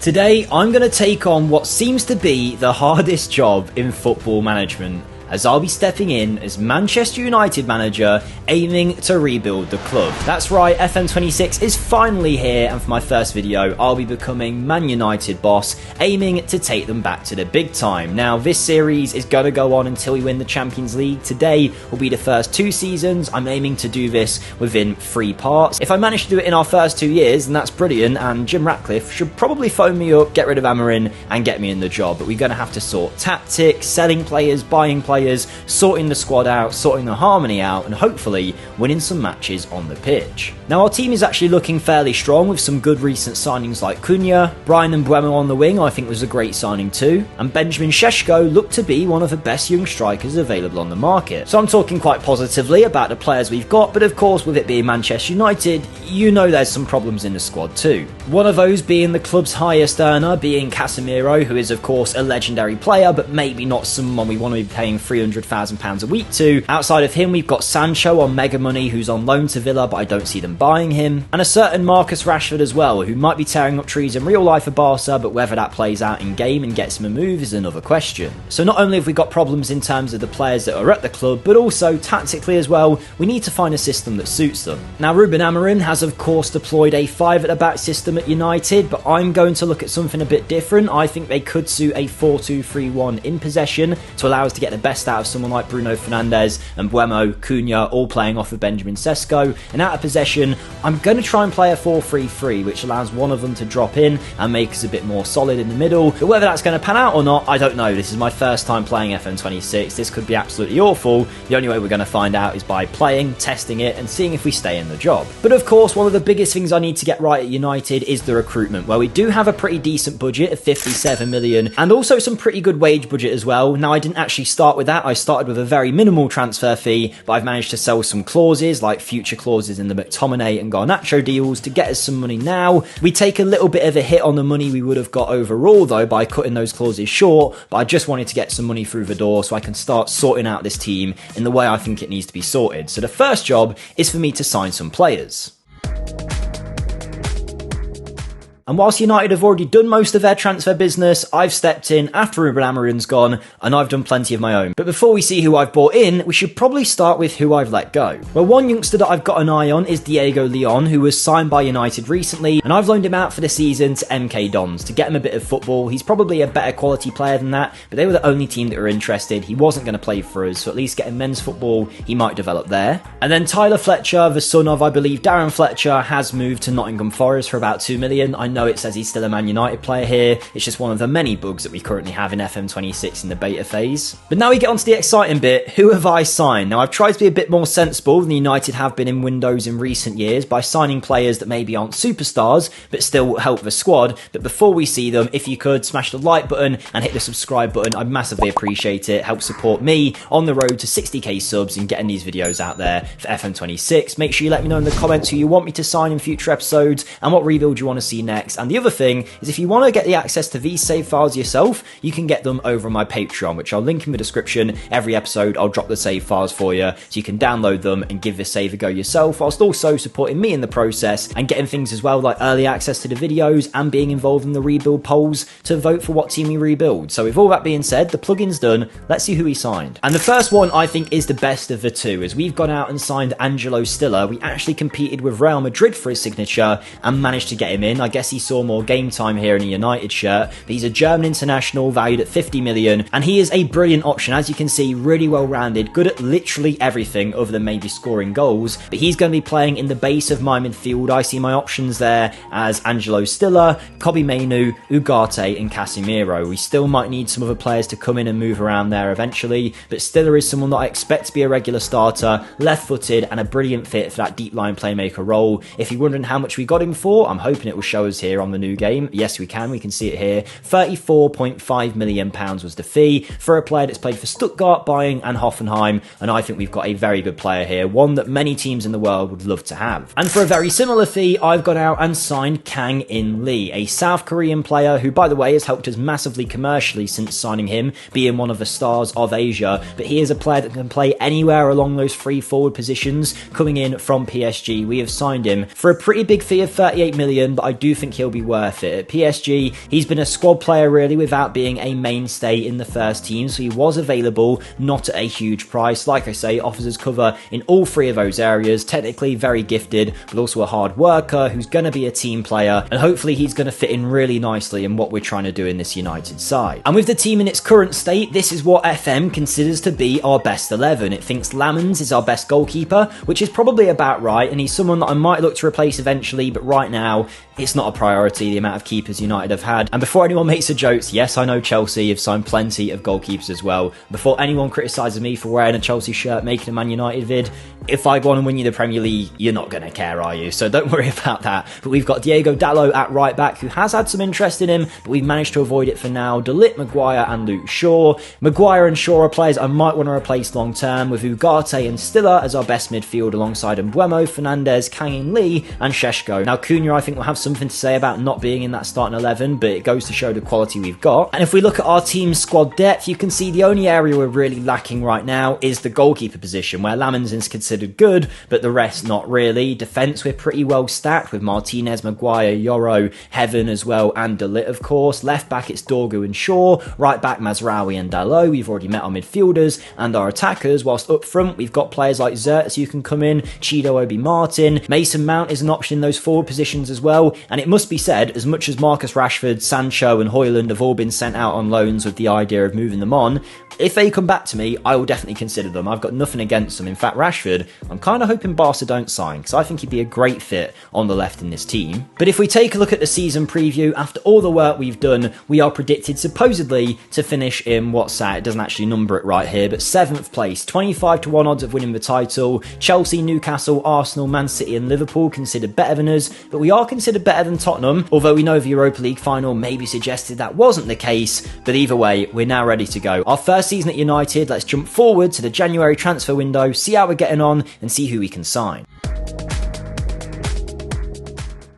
Today, I'm going to take on what seems to be the hardest job in football management, as I'll be stepping in as Manchester United manager, aiming to rebuild the club. That's right, FM26 is finally here, and for my first video, I'll be becoming Man United boss, aiming to take them back to the big time. Now, this series is going to go on until we win the Champions League. Today will be the first 2 seasons. I'm aiming to do this within 3 parts. If I manage to do it in our first 2 years, then that's brilliant, and Jim Ratcliffe should probably phone me up, get rid of Amorim, and get me in the job. But we're going to have to sort tactics, selling players, buying players, sorting the squad out, sorting the harmony out, and hopefully winning some matches on the pitch. Now, our team is actually looking fairly strong with some good recent signings like Cunha. Brian and Mbeumo on the wing I think was a great signing too, and Benjamin Šeško looked to be one of the best young strikers available on the market. So I'm talking quite positively about the players we've got, but of course with it being Manchester United, you know there's some problems in the squad too. One of those being the club's highest earner, being Casemiro, who is of course a legendary player, but maybe not someone we want to be paying £300,000 a week to. Outside of him, we've got Sancho on mega money, who's on loan to Villa, but I don't see them buying him. And a certain Marcus Rashford as well, who might be tearing up trees in real life for Barca, but whether that plays out in game and gets him a move is another question. So not only have we got problems in terms of the players that are at the club, but also tactically as well, we need to find a system that suits them. Now, Ruben Amorim has of course deployed a 5 at the back system at United, but I'm going to look at something a bit different. I think they could suit a 4-2-3-1 in possession to allow us to get the best out of someone like Bruno Fernandes and Mbeumo, Cunha, all playing off of Benjamin Šeško. And out of possession, I'm going to try and play a 4-3-3, which allows one of them to drop in and make us a bit more solid in the middle. But whether that's going to pan out or not, I don't know. This is my first time playing FM26. This could be absolutely awful. The only way we're going to find out is by playing, testing it, and seeing if we stay in the job. But of course, one of the biggest things I need to get right at United is the recruitment, where we do have a pretty decent budget of 57 million, and also some pretty good wage budget as well. Now, I didn't actually start with that. I started with a very minimal transfer fee, but I've managed to sell some clauses, like future clauses in the McTominay and Garnacho deals, to get us some money now. We take a little bit of a hit on the money we would have got overall, though, by cutting those clauses short, but I just wanted to get some money through the door so I can start sorting out this team in the way I think it needs to be sorted. So the first job is for me to sign some players. And whilst United have already done most of their transfer business, I've stepped in after Ruben Amorim's gone, and I've done plenty of my own. But before we see who I've brought in, we should probably start with who I've let go. Well, one youngster that I've got an eye on is Diego Leon, who was signed by United recently, and I've loaned him out for the season to MK Dons to get him a bit of football. He's probably a better quality player than that, but they were the only team that were interested. He wasn't going to play for us, so at least getting men's football, he might develop there. And then Tyler Fletcher, the son of, I believe, Darren Fletcher, has moved to Nottingham Forest for about 2 million. I know it says he's still a Man United player here. It's just one of the many bugs that we currently have in FM26 in the beta phase. But now we get on to the exciting bit. Who have I signed? Now, I've tried to be a bit more sensible than United have been in windows in recent years by signing players that maybe aren't superstars, but still help the squad. But before we see them, if you could smash the like button and hit the subscribe button, I'd massively appreciate it. Help support me on the road to 60k subs and getting these videos out there for FM26. Make sure you let me know in the comments who you want me to sign in future episodes and what rebuild you want to see next. And the other thing is, if you want to get the access to these save files yourself, you can get them over on my Patreon, which I'll link in the description. Every episode I'll drop the save files for you, so you can download them and give this save a go yourself, whilst also supporting me in the process and getting things as well like early access to the videos and being involved in the rebuild polls to vote for what team we rebuild. So with all that being said, the plugin's done. Let's see who we signed. And the first one I think is the best of the two, as we've gone out and signed Angelo Stiller. We actually competed with Real Madrid for his signature and managed to get him in. I guess he saw more game time here in a United shirt, but he's a German international valued at 50 million, and he is a brilliant option. As you can see, really well rounded, good at literally everything other than maybe scoring goals, but he's going to be playing in the base of my midfield. I see my options there as Angelo Stiller, Kobbie Mainoo, Ugarte and Casemiro. We still might need some other players to come in and move around there eventually, but Stiller is someone that I expect to be a regular starter, left-footed and a brilliant fit for that deep line playmaker role. If you're wondering how much we got him for, I'm hoping it will show us here on the new game. Yes, we can see it here. £34.5 million was the fee for a player that's played for Stuttgart, Bayern and Hoffenheim, and I think we've got a very good player here, one that many teams in the world would love to have. And for a very similar fee, I've gone out and signed Kang In Lee, a South Korean player who, by the way, has helped us massively commercially since signing him, being one of the stars of Asia, but he is a player that can play anywhere along those 3 forward positions, coming in from PSG. We have signed him for a pretty big fee of 38 million, but I do think think he'll be worth it. At PSG, he's been a squad player really without being a mainstay in the first team, so he was available, not at a huge price. Like I say, offers us cover in all three of those areas. Technically very gifted, but also a hard worker who's going to be a team player, and hopefully he's going to fit in really nicely in what we're trying to do in this United side. And with the team in its current state, this is what FM considers to be our best 11. It thinks Lamens is our best goalkeeper, which is probably about right, and he's someone that I might look to replace eventually, but right now it's not a priority, the amount of keepers United have had. And before anyone makes a joke, yes, I know Chelsea have signed plenty of goalkeepers as well. Before anyone criticises me for wearing a Chelsea shirt making a Man United vid, if I go on and win you the Premier League, you're not going to care, are you? So don't worry about that. But we've got Diego Dalot at right back, who has had some interest in him, but we've managed to avoid it for now. De Ligt, Maguire and Luke Shaw. Maguire and Shaw are players I might want to replace long term, with Ugarte and Stiller as our best midfield alongside Mbeumo, Fernandes, Kang-in Lee and Šeško. Now Cunha I think will have something to say about not being in that starting 11, but it goes to show the quality we've got. And if we look at our team's squad depth, you can see the only area we're really lacking right now is the goalkeeper position, where Lamens is considered good, but the rest not really. Defence we're pretty well stacked with Martinez, Maguire, Yoro, Heaven as well, and De Ligt of course. Left back it's Dorgu and Shaw, right back Mazraoui and Dalot. We've already met our midfielders and our attackers, whilst up front we've got players like Zertz who can come in, Chido Obi Martin, Mason Mount is an option in those forward positions as well. And it must be said, as much as Marcus Rashford, Sancho and Højlund have all been sent out on loans with the idea of moving them on, if they come back to me, I will definitely consider them. I've got nothing against them. In fact, Rashford, I'm kind of hoping Barca don't sign, because I think he'd be a great fit on the left in this team. But if we take a look at the season preview, after all the work we've done, we are predicted supposedly to finish in what's that? It doesn't actually number it right here, but 7th place, 25-1 odds of winning the title. Chelsea, Newcastle, Arsenal, Man City and Liverpool considered better than us, but we are considered better than Tottenham, although we know the Europa League final maybe suggested that wasn't the case. But either way, we're now ready to go. Our first season at United, let's jump forward to the January transfer window, see how we're getting on and see who we can sign.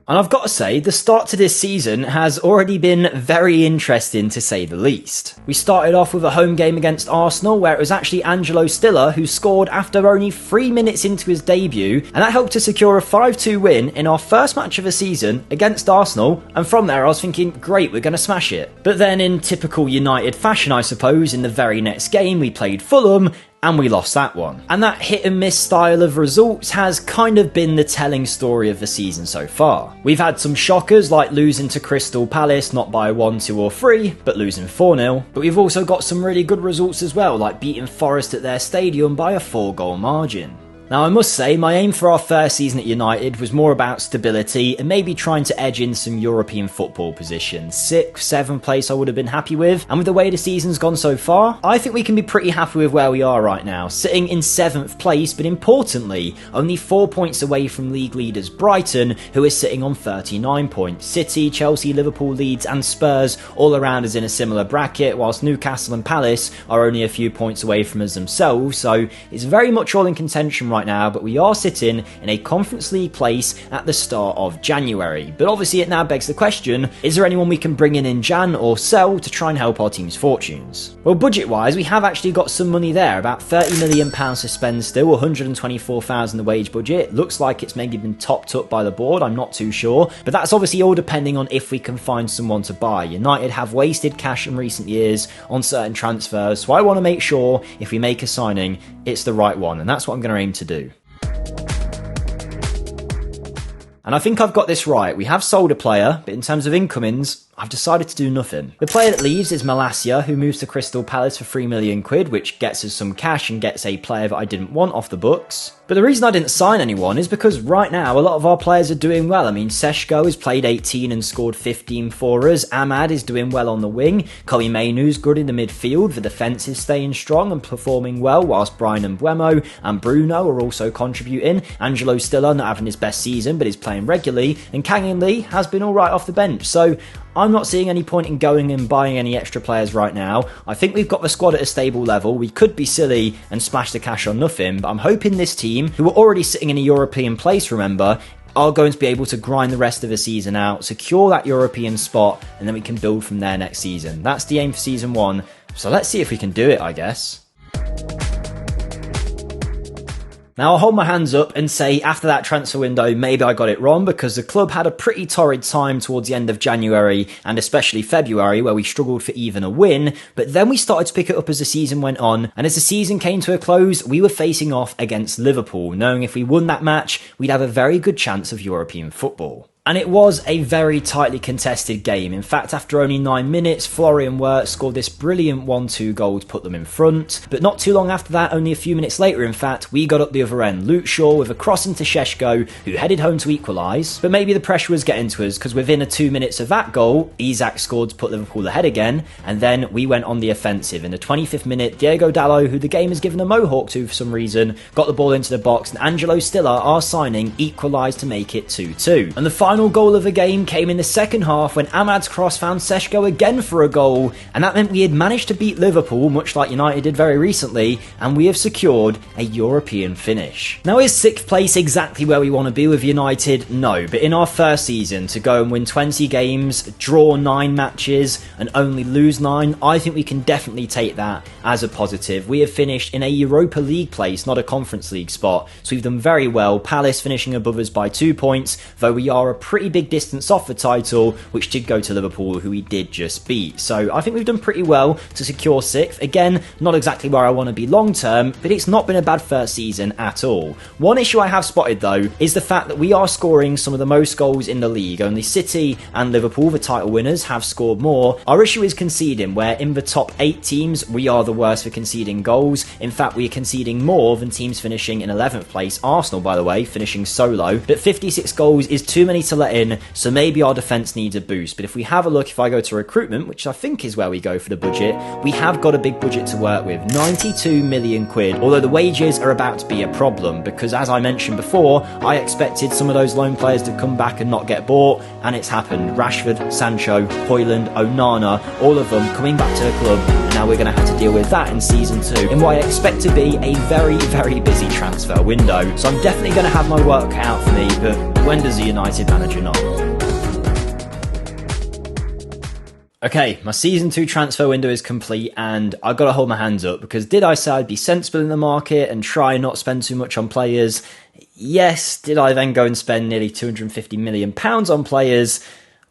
And I've got to say, the start to this season has already been very interesting to say the least. We started off with a home game against Arsenal, where it was actually Angelo Stiller who scored after only 3 minutes into his debut, and that helped to secure a 5-2 win in our first match of the season against Arsenal. And from there I was thinking, great, we're going to smash it. But then in typical United fashion I suppose, in the very next game we played Fulham, and we lost that one. And that hit and miss style of results has kind of been the telling story of the season so far. We've had some shockers like losing to Crystal Palace, not by 1, 2 or 3, but losing 4-0. But we've also got some really good results as well, like beating Forest at their stadium by a 4-goal margin. Now I must say, my aim for our first season at United was more about stability and maybe trying to edge in some European football positions. 6th, 7th place I would have been happy with, and with the way the season's gone so far, I think we can be pretty happy with where we are right now, sitting in 7th place, but importantly, only 4 points away from league leaders Brighton, who is sitting on 39 points. City, Chelsea, Liverpool, Leeds and Spurs all around us in a similar bracket, whilst Newcastle and Palace are only a few points away from us themselves, so it's very much all in contention right now, but we are sitting in a Conference League place at the start of January. But obviously it now begs the question, is there anyone we can bring in Jan or sell to try and help our team's fortunes? Well, budget wise we have actually got some money there, about £30 million to spend still, 124,000 the wage budget. Looks like it's maybe been topped up by the board, I'm not too sure, but that's obviously all depending on if we can find someone to buy. United have wasted cash in recent years on certain transfers, so I want to make sure if we make a signing it's the right one, and that's what I'm going to aim to do. And I think I've got this right. We have sold a player, but in terms of incomings, I've decided to do nothing. The player that leaves is Malacia, who moves to Crystal Palace for £3 million, which gets us some cash and gets a player that I didn't want off the books. But the reason I didn't sign anyone is because right now a lot of our players are doing well. I mean, Šeško has played 18 and scored 15 for us. Ahmad is doing well on the wing. Kobbie Mainoo's good in the midfield. The defence is staying strong and performing well, whilst Brian Mbeumo and Bruno are also contributing. Angelo Stiller not having his best season, but is playing regularly. And Kang-in Lee has been alright off the bench. So I'm not seeing any point in going and buying any extra players right now. I think we've got the squad at a stable level. We could be silly and splash the cash on nothing, but I'm hoping this team, who are already sitting in a European place, remember, are going to be able to grind the rest of the season out, secure that European spot, and then we can build from there next season. That's the aim for season 1, so let's see if we can do it, I guess. Now, I'll hold my hands up and say after that transfer window, maybe I got it wrong, because the club had a pretty torrid time towards the end of January and especially February, where we struggled for even a win, but then we started to pick it up as the season went on, and as the season came to a close, we were facing off against Liverpool, knowing if we won that match, we'd have a very good chance of European football. And it was a very tightly contested game. In fact, after only 9 minutes, Florian Wirtz scored this brilliant 1-2 goal to put them in front. But not too long after that, only a few minutes later in fact, we got up the other end. Luke Shaw with a cross into Šeško, who headed home to equalise. But maybe the pressure was getting to us, because within 2 minutes of that goal, Isak scored to put Liverpool ahead again. And then we went on the offensive. In the 25th minute, Diego Dallo, who the game has given a mohawk to for some reason, got the ball into the box, and Angelo Stiller, our signing, equalised to make it 2-2. And the final goal of the game came in the second half when Ahmad's cross found Šeško again for a goal, and that meant we had managed to beat Liverpool, much like United did very recently, and we have secured a European finish. Now, is 6th place exactly where we want to be with United? No, but in our first season, to go and win 20 games, draw 9 matches, and only lose 9, I think we can definitely take that as a positive. We have finished in a Europa League place, not a Conference League spot, so we've done very well. Palace finishing above us by 2 points, though we are a pretty big distance off the title, which did go to Liverpool, who we did just beat. So I think we've done pretty well to secure 6th. Again, not exactly where I want to be long term, but it's not been a bad first season at all. One issue I have spotted though is the fact that we are scoring some of the most goals in the league. Only City and Liverpool, the title winners, have scored more. Our issue is conceding, where in the top 8 teams we are the worst for conceding goals. In fact, we are conceding more than teams finishing in 11th place. Arsenal, by the way, finishing so low, but 56 goals is too many to let in, so maybe our defence needs a boost. But if we have a look, if I go to recruitment, which I think is where we go for the budget, we have got a big budget to work with, 92 million quid, although the wages are about to be a problem, because as I mentioned before, I expected some of those loan players to come back and not get bought, and it's happened. Rashford, Sancho, Højlund, Onana, all of them coming back to the club, and now we're going to have to deal with that in season 2, in what I expect to be a very, very busy transfer window. So I'm definitely going to have my work cut out for me, but when does a United manager not? Okay, my season 2 transfer window is complete, and I've got to hold my hands up, because did I say I'd be sensible in the market and try not spend too much on players? Yes. Did I then go and spend nearly £250 million on players?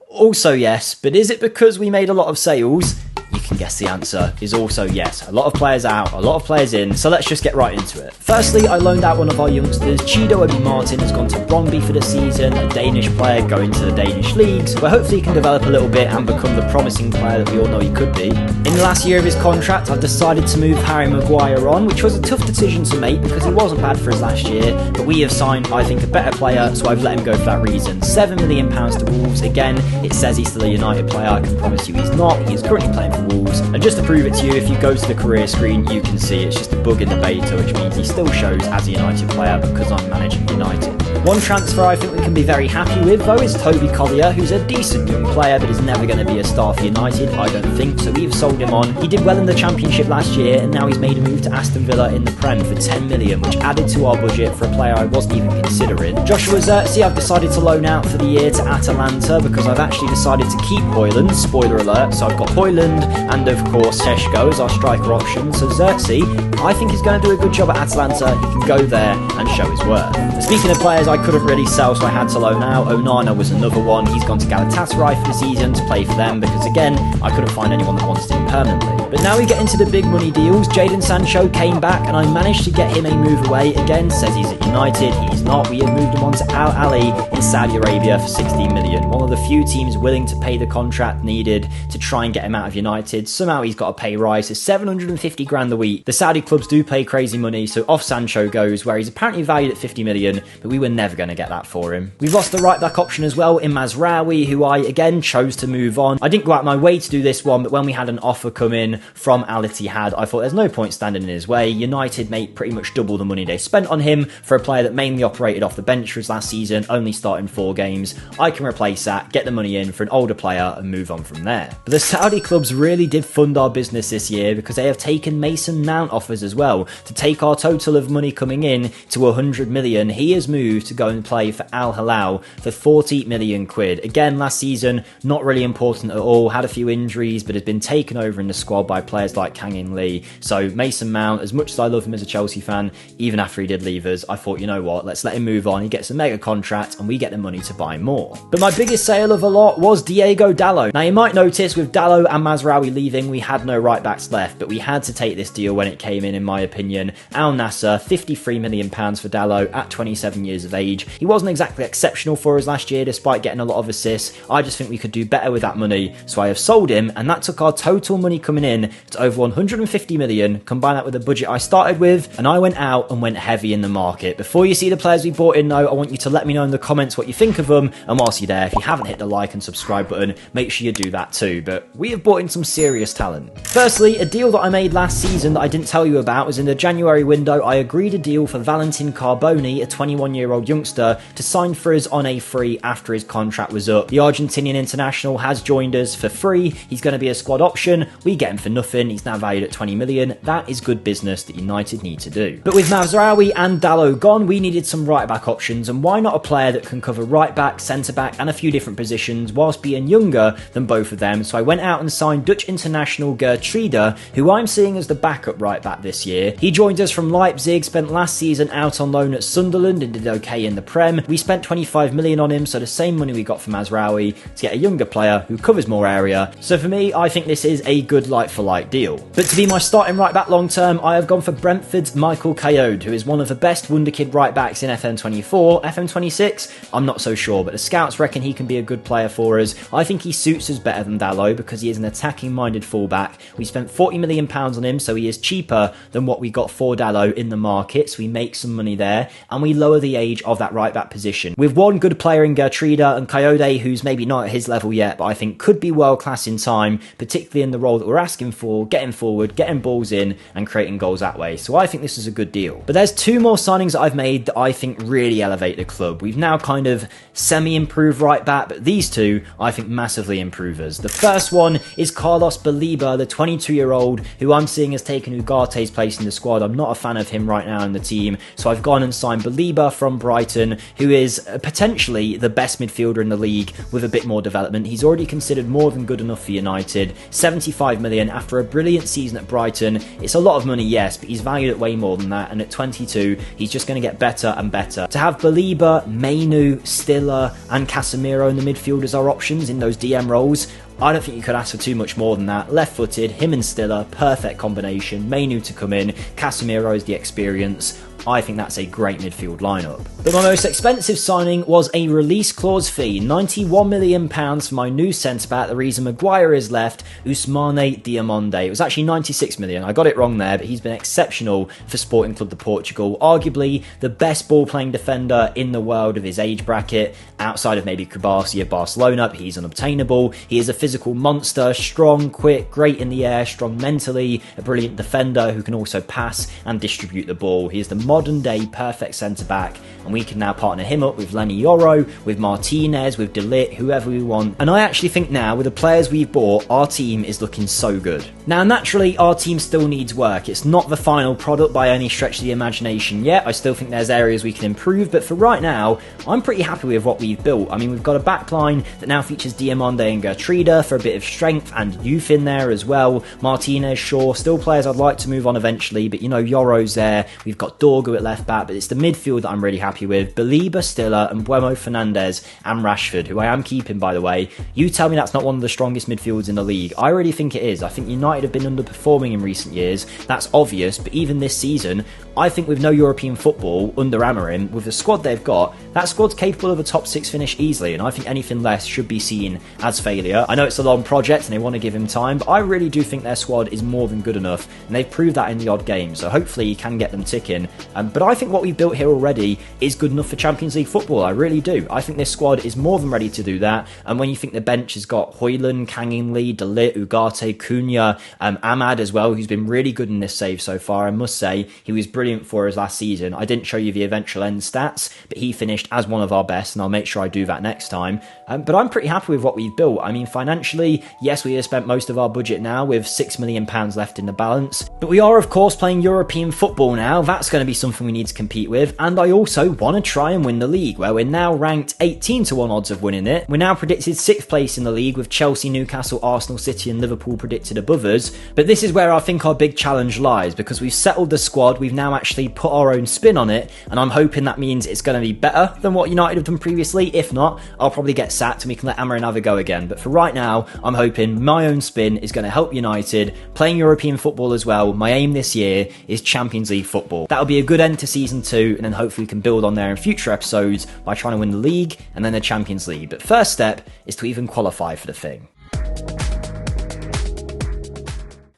Also yes, but is it because we made a lot of sales? You can guess the answer is also yes. A lot of players out, a lot of players in, so let's just get right into it. Firstly, I loaned out one of our youngsters. Chido Obi Martin has gone to Brøndby for the season, a Danish player going to the Danish leagues, where hopefully he can develop a little bit and become the promising player that we all know he could be. In the last year of his contract, I've decided to move Harry Maguire on, which was a tough decision to make because he wasn't bad for us last year, but we have signed, I think, a better player, so I've let him go for that reason. £7 million to Wolves. Again, it says he's still a United player. I can promise you he's not. He is currently playing for Wolves, and just to prove it to you, if you go to the career screen, you can see it's just a bug in the beta, which means he still shows as a United player because I'm managing United. One transfer I think we can be very happy with though is Toby Collier, who's a decent young player but is never going to be a star for United, I don't think, so we've sold him on. He did well in the Championship last year, and now he's made a move to Aston Villa in the Prem for 10 million, which added to our budget for a player I wasn't even considering. Joshua Zirkzee I've decided to loan out for the year to Atalanta because I've actually decided to keep Højlund, spoiler alert, so I've got Højlund and of course Šeško as our striker option, so Zirkzee I think he's going to do a good job at Atalanta. He can go there and show his worth. And speaking of players I couldn't really sell, so I had to loan out, Onana was another one. He's gone to Galatasaray for the season to play for them because again I couldn't find anyone that wanted him permanently. But now we get into the big money deals. Jadon Sancho came back and I managed to get him a move away. Again, says he's at United, he's not. We have moved him on to Al Ahly in Saudi Arabia for 16 million. One of the few teams willing to pay the contract needed to try and get him out of United. Somehow he's got a pay rise to 750 grand a week. The Saudi clubs do pay crazy money, so off Sancho goes, where he's apparently valued at 50 million, but we were never going to get that for him. We've lost the right back option as well in Mazraoui, who I again chose to move on. I didn't go out my way to do this one, but when we had an offer come in from Al Ittihad, I thought there's no point standing in his way. United made pretty much double the money they spent on him for a player that mainly operated off the bench for his last season, only starting 4 games. I can replace that, get the money in for an older player and move on from there. But the Saudi clubs really did fund our business this year because they have taken Mason Mount offers as well to take our total of money coming in to 100 million. He has moved to go and play for Al Hilal for 40 million quid. Again, last season, not really important at all, had a few injuries, but has been taken over in the squad by players like Kang In Lee. So Mason Mount, as much as I love him as a Chelsea fan, even after he did leave us, I thought, you know what, let's let him move on. He gets a mega contract and we get the money to buy more. But my biggest sale of a lot was Diego Dallo. Now you might notice with Dallo and Mazraoui leaving, we had no right backs left, but we had to take this deal when it came in my opinion. Al Nassr, £53 million for Dallo at 27 years of age. He wasn't exactly exceptional for us last year, despite getting a lot of assists. I just think we could do better with that money, so I have sold him, and that took our total money coming in to over 150 million. Combine that with the budget I started with, and I went out and went heavy in the market. Before you see the players we bought in though, I want you to let me know in the comments what you think of them, and whilst you're there, if you haven't hit the like and subscribe button, make sure you do that too. But we have bought in some serious talent. Firstly, a deal that I made last season that I didn't tell you about was in the January window. I agreed a deal for Valentin Carboni, a 21-year-old youngster, to sign for us on a free after his contract was up. The Argentinian international has joined us for free. He's going to be a squad option. We get him for nothing. He's now valued at 20 million. That is good business that United need to do. But with Mazraoui and Dallo gone, we needed some right-back options, and why not a player that can cover right-back, centre-back and a few different positions whilst being younger than both of them. So I went out and signed Dutch international Geertruida, who I'm seeing as the backup right-back this year. He joined us from Leipzig, spent last season out on loan at Sunderland and did okay in the Prem. We spent 25 million on him, so the same money we got for Mazraoui, to get a younger player who covers more area. So for me, I think this is a good like-for-like deal. But to be my starting right-back long-term, I have gone for Brentford's Michael Kayode, who is one of the best wunderkid right-backs in FM24. FM26, I'm not so sure, but the scouts reckon he can be a good player for us. I think he suits us better than Dallo because he is an attacking-minded fullback. We spent £40 million on him, so he is cheaper than what we got for Dallo in the market, so we make some money there, and we lower the age of that right-back position. With one good player in Geertruida and Kayode, who's maybe not at his level yet, but I think could be world-class in time, particularly in the role that we're asking for, getting forward, getting balls in, and creating goals that way. So I think this is a good deal. But there's two more signings that I've made that I think really elevate the club. We've now kind of semi-improved right-back, but these two, I think, massively improve us. The first one is Carlos Baliba, the 22-year-old, who I'm seeing has taken Ugarte's place in the squad. I'm not a fan of him right now in the team, so I've gone and signed Baliba from Brighton, who is potentially the best midfielder in the league with a bit more development. He's already considered more than good enough for United. 75 million after a brilliant season at Brighton. It's a lot of money, yes, but he's valued at way more than that, and at 22, he's just going to get better and better. To have Baliba, Mainu, Stiller, and Casemiro in the midfield as our options in those DM roles, I don't think you could ask for too much more than that. Left-footed, him and Stiller, perfect combination. Mainu to come in, Casemiro is the experience. I think that's a great midfield lineup. But my most expensive signing was a release clause fee, £91 million for my new centre-back. The reason Maguire is left, Ousmane Diomande. It was actually 96 million. I got it wrong there, but he's been exceptional for Sporting Club de Portugal. Arguably the best ball-playing defender in the world of his age bracket, outside of maybe Kubasi of Barcelona, but he's unobtainable. He is a physical monster, strong, quick, great in the air, strong mentally, a brilliant defender who can also pass and distribute the ball. He is the modern day perfect centre back, and we can now partner him up with Lenny Yoro, with Martinez, with De Ligt, whoever we want. And I actually think now, with the players we've bought, our team is looking so good. Now naturally our team still needs work. It's not the final product by any stretch of the imagination yet. I still think there's areas we can improve, but for right now I'm pretty happy with what we've built. I mean, we've got a backline that now features Diomande and Geertruida for a bit of strength and youth in there as well. Martinez, Shaw, still players I'd like to move on eventually, but you know, Yoro's there. We've got Dorgu at left back, but it's the midfield that I'm really happy with. Baliba, Stiller, and Buemo Fernandes and Rashford, who I am keeping, by the way. You tell me that's not one of the strongest midfields in the league. I really think it is. I think United have been underperforming in recent years. That's obvious, but even this season, I think with no European football under Amorim, with the squad they've got, that squad's capable of a top 6 finish easily, and I think anything less should be seen as failure. I know it's a long project and they want to give him time, but I really do think their squad is more than good enough, and they've proved that in the odd game, so hopefully you can get them ticking. But I think what we've built here already is good enough for Champions League football. I really do. I think this squad is more than ready to do that, and when you think the bench has got Højlund, Kang In Lee, De Ligt, Ugarte, Cunha, Ahmad as well, who's been really good in this save so far. I must say, he was brilliant for us last season. I didn't show you the eventual end stats, but he finished as one of our best, and I'll make sure I do that next time. But I'm pretty happy with what we've built. I mean, financially, yes, we have spent most of our budget now with £6 million left in the balance, but we are, of course, playing European football now. That's going to be something we need to compete with, and I also want to try and win the league, where we're now ranked 18 to 1 odds of winning it. We're now predicted 6th place in the league, with Chelsea, Newcastle, Arsenal, City and Liverpool predicted above us. But this is where I think our big challenge lies, because we've settled the squad, we've now actually put our own spin on it, and I'm hoping that means it's going to be better than what United have done previously. If not, I'll probably get sacked and we can let Amorim have a go again. But for right now, I'm hoping my own spin is going to help United, playing European football as well. My aim this year is Champions League football. That'll be a good end to season 2, and then hopefully we can build on there in future episodes by trying to win the league and then the Champions League. But first step is to even qualify for the thing.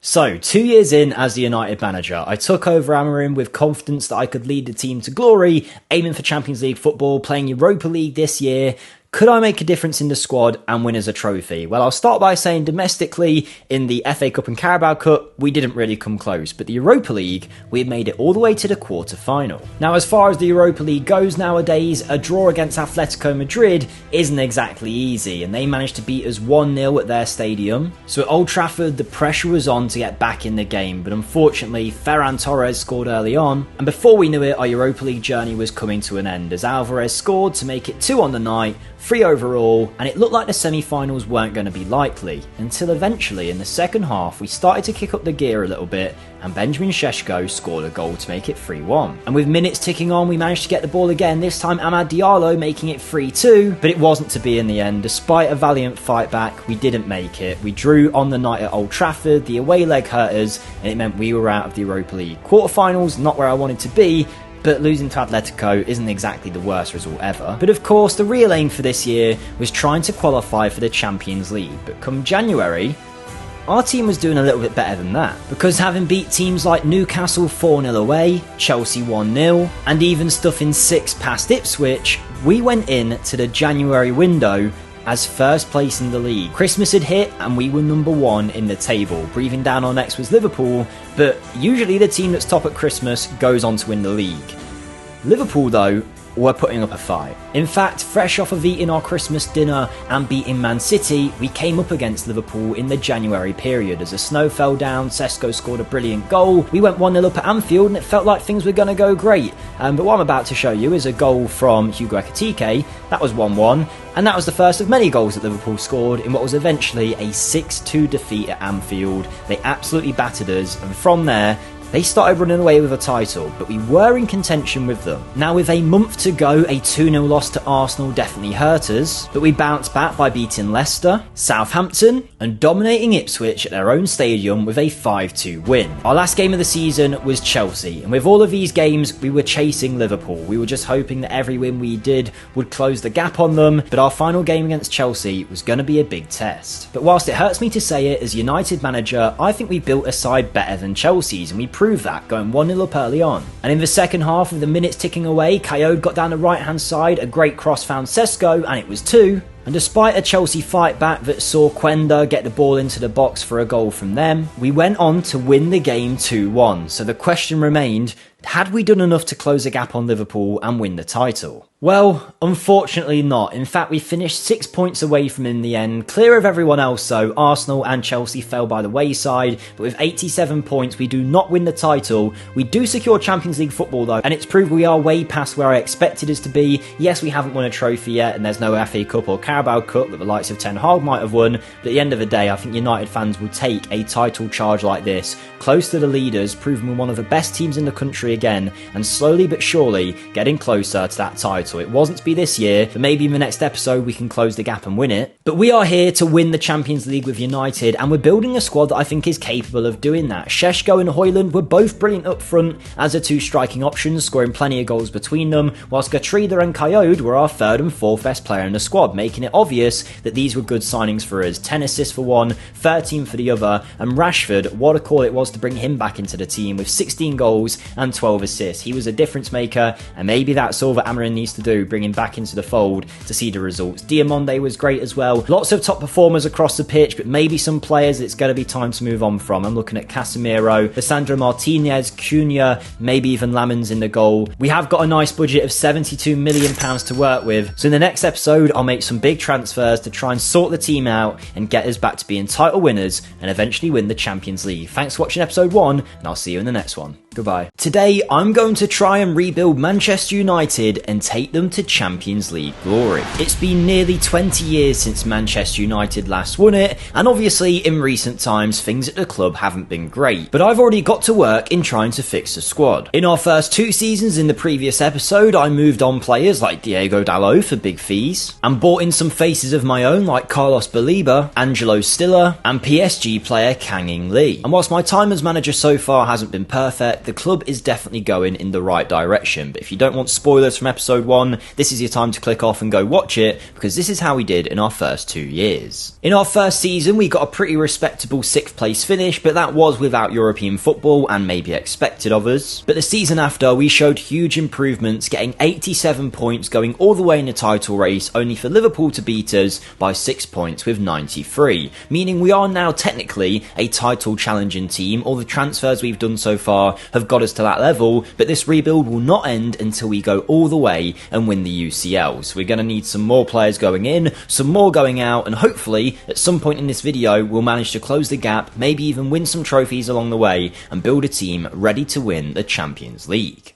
So, 2 years in as the United manager, I took over Amorim with confidence that I could lead the team to glory, aiming for Champions League football, playing Europa League this year. Could I make a difference in the squad and win as a trophy? Well, I'll start by saying domestically, in the FA Cup and Carabao Cup, we didn't really come close, but the Europa League, we had made it all the way to the quarter-final. Now, as far as the Europa League goes nowadays, a draw against Atletico Madrid isn't exactly easy, and they managed to beat us 1-0 at their stadium. So at Old Trafford, the pressure was on to get back in the game, but unfortunately, Ferran Torres scored early on, and before we knew it, our Europa League journey was coming to an end, as Alvarez scored to make it 2 on the night, 3 overall, and it looked like the semi-finals weren't going to be likely, until eventually in the second half we started to kick up the gear a little bit, and Benjamin Šeško scored a goal to make it 3-1. And with minutes ticking on, we managed to get the ball again, this time Amad Diallo making it 3-2, but it wasn't to be in the end. Despite a valiant fight back, we didn't make it. We drew on the night at Old Trafford, the away leg hurt us, and it meant we were out of the Europa League. Quarterfinals, not where I wanted to be, but losing to Atletico isn't exactly the worst result ever. But of course, the real aim for this year was trying to qualify for the Champions League. But come January, our team was doing a little bit better than that, because having beat teams like Newcastle 4-0 away, Chelsea 1-0, and even stuffing 6 past Ipswich, we went in to the January window as first place in the league. Christmas had hit and we were number 1 in the table. Breathing down our necks was Liverpool, but usually the team that's top at Christmas goes on to win the league. Liverpool, though, were putting up a fight. In fact, fresh off of eating our Christmas dinner and beating Man City, we came up against Liverpool in the January period. As the snow fell down, Šeško scored a brilliant goal. We went 1-0 up at Anfield and it felt like things were going to go great. But what I'm about to show you is a goal from Hugo Ekitike. That was 1-1, and that was the first of many goals that Liverpool scored in what was eventually a 6-2 defeat at Anfield. They absolutely battered us, and from there, they started running away with a title, but we were in contention with them. Now, with a month to go, a 2-0 loss to Arsenal definitely hurt us, but we bounced back by beating Leicester, Southampton, and dominating Ipswich at their own stadium with a 5-2 win. Our last game of the season was Chelsea, and with all of these games, we were chasing Liverpool. We were just hoping that every win we did would close the gap on them, but our final game against Chelsea was going to be a big test. But whilst it hurts me to say it, as United manager, I think we built a side better than Chelsea's, and we proved that, going 1-0 up early on. And in the second half, with the minutes ticking away, Coyote got down the right-hand side, a great cross found Šeško, and it was 2. And despite a Chelsea fight back that saw Quenda get the ball into the box for a goal from them, we went on to win the game 2-1. So the question remained, had we done enough to close the gap on Liverpool and win the title? Well, unfortunately not. In fact, we finished 6 points away from in the end. Clear of everyone else, so Arsenal and Chelsea fell by the wayside, but with 87 points, we do not win the title. We do secure Champions League football though, and it's proved we are way past where I expected us to be. Yes, we haven't won a trophy yet, and there's no FA Cup or Carabao Cup that the likes of Ten Hag might have won, but at the end of the day, I think United fans will take a title charge like this, close to the leaders, proving we're one of the best teams in the country again, and slowly but surely getting closer to that title. It wasn't to be this year, but maybe in the next episode we can close the gap and win it. But we are here to win the Champions League with United, and we're building a squad that I think is capable of doing that. Šeško and Højlund were both brilliant up front as the 2 striking options, scoring plenty of goals between them, whilst Gertruida and Coyote were our 3rd and 4th best player in the squad, making it obvious that these were good signings for us. 10 assists for one, 13 for the other, and Rashford, what a call it was to bring him back into the team with 16 goals and 12 assists. He was a difference maker, and maybe that's all that Amorim needs to do, bring him back into the fold to see the results. Diamonde was great as well. Lots of top performers across the pitch, but maybe some players it's going to be time to move on from. I'm looking at Casemiro, Lisandro Martinez, Cunha, maybe even Lamens in the goal. We have got a nice budget of £72 million to work with, so in the next episode I'll make some big transfers to try and sort the team out and get us back to being title winners and eventually win the Champions League. Thanks for watching episode 1, and I'll see you in the next one. Goodbye. Today, I'm going to try and rebuild Manchester United and take them to Champions League glory. It's been nearly 20 years since Manchester United last won it, and obviously in recent times things at the club haven't been great, but I've already got to work in trying to fix the squad. In our first 2 seasons in the previous episode, I moved on players like Diego Dalot for big fees, and brought in some faces of my own like Carlos Baliba, Angelo Stiller, and PSG player Kang In Lee. And whilst my time as manager so far hasn't been perfect, the club is definitely going in the right direction. But if you don't want spoilers from episode 1, this is your time to click off and go watch it, because this is how we did in our first 2 years. In our first season, we got a pretty respectable 6th place finish, but that was without European football and maybe expected of us. But the season after, we showed huge improvements, getting 87 points, going all the way in the title race, only for Liverpool to beat us by 6 points with 93, meaning we are now technically a title challenging team. All the transfers we've done so far have got us to that level, but this rebuild will not end until we go all the way and win the UCL. So we're going to need some more players going in, some more going out, and hopefully at some point in this video we'll manage to close the gap, maybe even win some trophies along the way, and build a team ready to win the Champions League.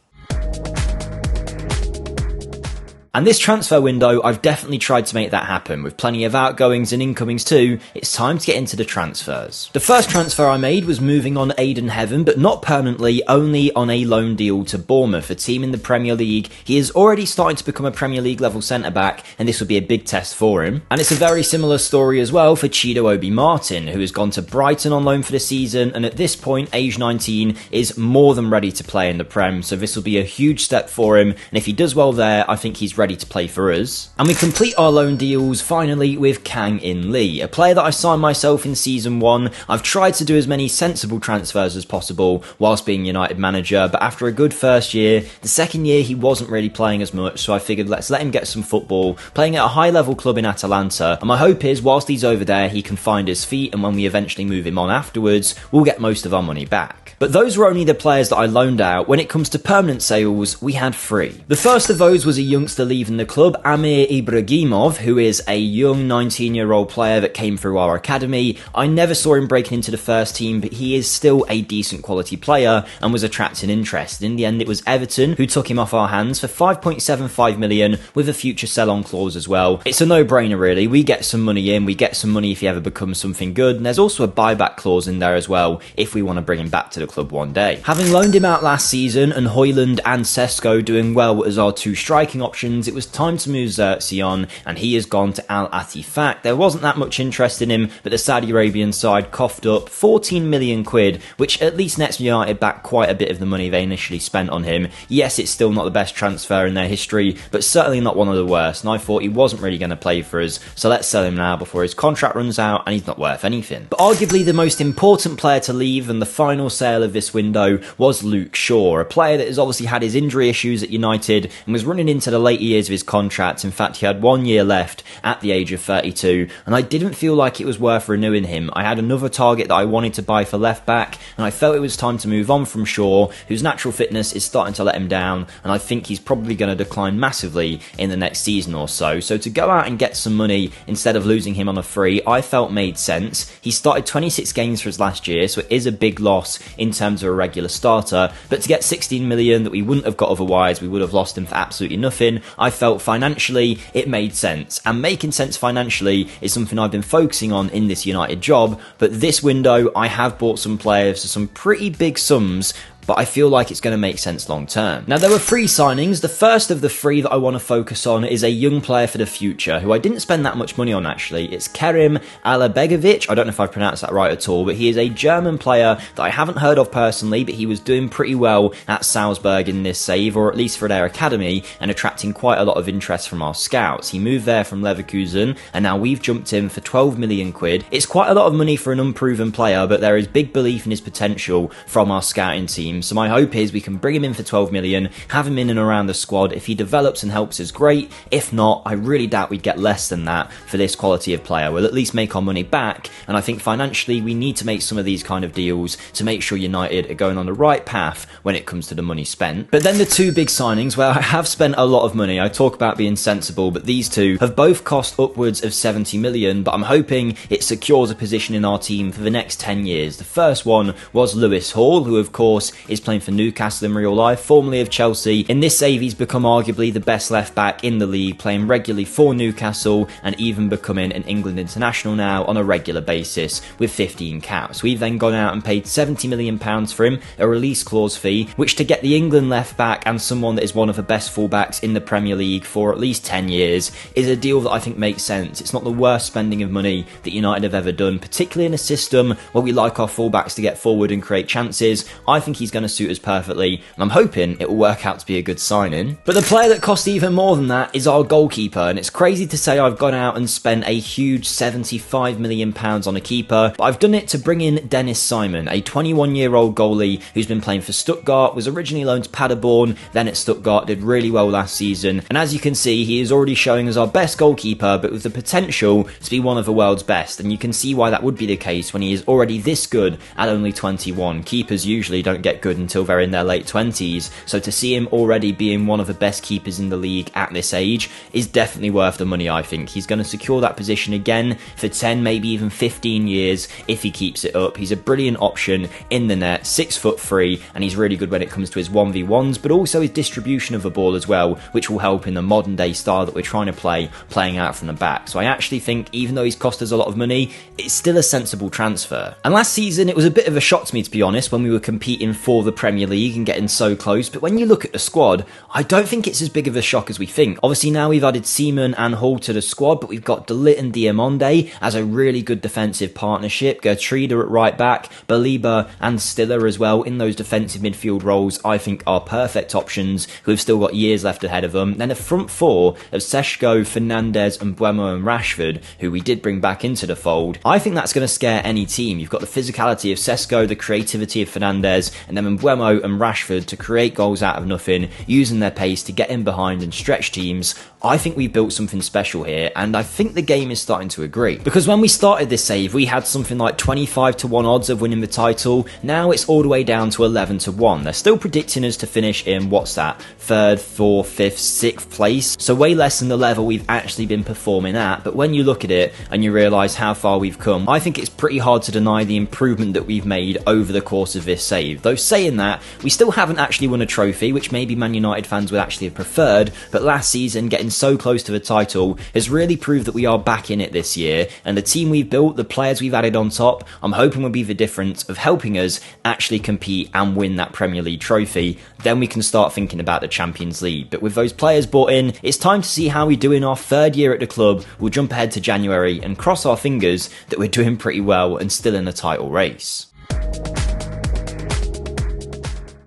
And this transfer window, I've definitely tried to make that happen. With plenty of outgoings and incomings too, it's time to get into the transfers. The first transfer I made was moving on Aidan Heaven, but not permanently, only on a loan deal to Bournemouth, a team in the Premier League. He is already starting to become a Premier League level centre-back, and this will be a big test for him. And it's a very similar story as well for Chido Obi Martin, who has gone to Brighton on loan for the season, and at this point, age 19, is more than ready to play in the Prem, so this will be a huge step for him, and if he does well there, I think he's ready to play for us. And we complete our loan deals finally with Kang In Lee, a player that I signed myself in season 1. I've tried to do as many sensible transfers as possible whilst being United manager, but after a good first year, the second year he wasn't really playing as much, so I figured let's let him get some football, playing at a high level club in Atalanta, and my hope is whilst he's over there he can find his feet, and when we eventually move him on afterwards, we'll get most of our money back. But those were only the players that I loaned out. When it comes to permanent sales, we had 3. The first of those was a youngster leaving the club, Amir Ibragimov, who is a young 19-year-old player that came through our academy. I never saw him breaking into the first team, but he is still a decent quality player and was attracting interest. In the end, it was Everton who took him off our hands for 5.75 million with a future sell-on clause as well. It's a no-brainer really. We get some money in, we get some money if he ever becomes something good, and there's also a buyback clause in there as well if we want to bring him back to the club one day. Having loaned him out last season and Højlund and Sesko doing well as our 2 striking options, it was time to move Xerxes on, and he has gone to Al Attifaq. There wasn't that much interest in him, but the Saudi Arabian side coughed up 14 million quid, which at least nets United back quite a bit of the money they initially spent on him. Yes, it's still not the best transfer in their history, but certainly not one of the worst, and I thought he wasn't really going to play for us, so let's sell him now before his contract runs out and he's not worth anything. But arguably the most important player to leave and the final sale of this window was Luke Shaw, a player that has obviously had his injury issues at United and was running into the late years of his contract. In fact, he had 1 year left at the age of 32, and I didn't feel like it was worth renewing him. I had another target that I wanted to buy for left back, and I felt it was time to move on from Shaw, whose natural fitness is starting to let him down, and I think he's probably going to decline massively in the next season or so. So to go out and get some money instead of losing him on a free, I felt made sense. He started 26 games for us last year, so it is a big loss in terms of a regular starter, but to get 16 million that we wouldn't have got otherwise, we would have lost him for absolutely nothing, I felt financially it made sense. And making sense financially is something I've been focusing on in this United job, but this window I have bought some players for some pretty big sums, but I feel like it's going to make sense long term. Now, there were 3 signings. The first of the 3 that I want to focus on is a young player for the future, who I didn't spend that much money on actually. It's Kerim Alabegovic. I don't know if I've pronounced that right at all, but he is a German player that I haven't heard of personally, but he was doing pretty well at Salzburg in this save, or at least for their academy, and attracting quite a lot of interest from our scouts. He moved there from Leverkusen, and now we've jumped him for 12 million quid. It's quite a lot of money for an unproven player, but there is big belief in his potential from our scouting team. So my hope is we can bring him in for 12 million, have him in and around the squad. If he develops and helps us, great. If not, I really doubt we'd get less than that for this quality of player. We'll at least make our money back, and I think financially we need to make some of these kind of deals to make sure United are going on the right path when it comes to the money spent. But then the 2 big signings, where I have spent a lot of money. I talk about being sensible, but these 2 have both cost upwards of 70 million, but I'm hoping it secures a position in our team for the next 10 years. The first one was Lewis Hall, who of course is playing for Newcastle in real life, formerly of Chelsea. In this save, he's become arguably the best left-back in the league, playing regularly for Newcastle and even becoming an England international now on a regular basis with 15 caps. We've then gone out and paid £70 million for him, a release clause fee, which to get the England left-back and someone that is one of the best fullbacks in the Premier League for at least 10 years is a deal that I think makes sense. It's not the worst spending of money that United have ever done, particularly in a system where we like our fullbacks to get forward and create chances. I think he's going to suit us perfectly, and I'm hoping it will work out to be a good signing. But the player that cost even more than that is our goalkeeper, and it's crazy to say I've gone out and spent a huge £75 million on a keeper, but I've done it to bring in Dennis Simon, a 21-year-old goalie who's been playing for Stuttgart, was originally loaned to Paderborn, then at Stuttgart, did really well last season, and as you can see, he is already showing as our best goalkeeper, but with the potential to be one of the world's best, and you can see why that would be the case when he is already this good at only 21. Keepers usually don't get good until they're in their late 20s, so to see him already being one of the best keepers in the league at this age is definitely worth the money. I think he's going to secure that position again for 10, maybe even 15 years if he keeps it up. He's a brilliant option in the net, 6'3", and he's really good when it comes to his 1v1s, but also his distribution of the ball as well, which will help in the modern day style that we're trying to play, playing out from the back. So I actually think, even though he's cost us a lot of money, it's still a sensible transfer. And last season, it was a bit of a shock to me, to be honest, when we were competing for the Premier League and getting so close, but when you look at the squad, I don't think it's as big of a shock as we think. Obviously now we've added Seaman and Hall to the squad, but we've got De Ligt and Diamonde as a really good defensive partnership, Gertruida at right back, Baliba and Stiller as well in those defensive midfield roles I think are perfect options who have still got years left ahead of them. Then a front four of Seshko, Fernandes and Buemo and Rashford, who we did bring back into the fold. I think that's going to scare any team. You've got the physicality of Seshko, the creativity of Fernandes, and then Buemo and Rashford to create goals out of nothing, using their pace to get in behind and stretch teams. I think we've built something special here, and I think the game is starting to agree. Because when we started this save, we had something like 25-1 odds of winning the title. Now it's all the way down to 11-1. They're still predicting us to finish in, what's that, 3rd, 4th, 5th, 6th place. So way less than the level we've actually been performing at. But when you look at it and you realise how far we've come, I think it's pretty hard to deny the improvement that we've made over the course of this save. Though saying that, we still haven't actually won a trophy, which maybe Man United fans would actually have preferred, but last season getting so close to the title has really proved that we are back in it this year, and the team we've built, the players we've added on top, I'm hoping will be the difference of helping us actually compete and win that Premier League trophy. Then we can start thinking about the Champions League. But with those players bought in, it's time to see how we do in our 3rd year at the club. We'll jump ahead to January and cross our fingers that we're doing pretty well and still in the title race.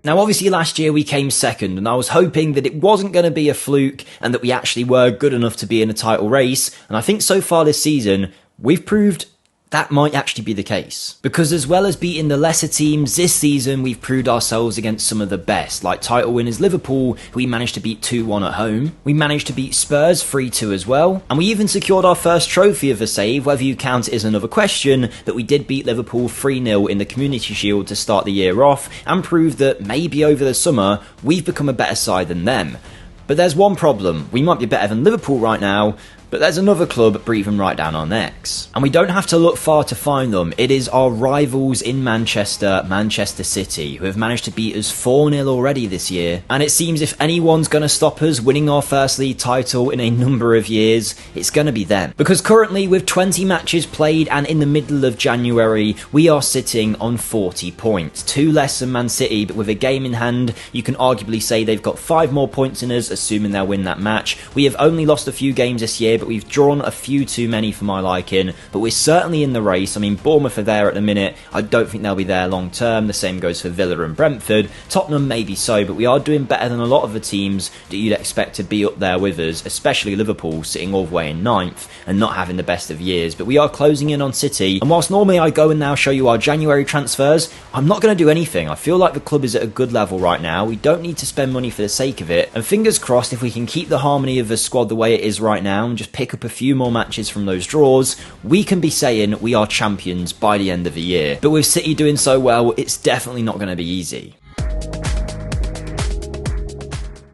Now obviously last year we came second, and I was hoping that it wasn't going to be a fluke and that we actually were good enough to be in a title race, and I think so far this season we've proved that might actually be the case. Because as well as beating the lesser teams, this season we've proved ourselves against some of the best, like title winners Liverpool, who we managed to beat 2-1 at home. We managed to beat Spurs 3-2 as well, and we even secured our first trophy of the save. Whether you count it is another question, but we did beat Liverpool 3-0 in the Community Shield to start the year off, and prove that maybe over the summer we've become a better side than them. But there's one problem. We might be better than Liverpool right now, but there's another club breathing right down our necks. And we don't have to look far to find them. It is our rivals in Manchester, Manchester City, who have managed to beat us 4-0 already this year. And it seems if anyone's going to stop us winning our first league title in a number of years, it's going to be them. Because currently, with 20 matches played and in the middle of January, we are sitting on 40 points. 2 less than Man City, but with a game in hand, you can arguably say they've got 5 more points than us, assuming they'll win that match. We have only lost a few games this year, but we've drawn a few too many for my liking, but we're certainly in the race. I mean, Bournemouth are there at the minute. I don't think they'll be there long term. The same goes for Villa and Brentford. Tottenham maybe so, but we are doing better than a lot of the teams that you'd expect to be up there with us, especially Liverpool sitting all the way in 9th and not having the best of years. But we are closing in on City, and whilst normally I go and now show you our January transfers, I'm not going to do anything. I feel like the club is at a good level right now. We don't need to spend money for the sake of it, and fingers crossed if we can keep the harmony of the squad the way it is right now and just pick up a few more matches from those draws, we can be saying we are champions by the end of the year. But with City doing so well, it's definitely not going to be easy.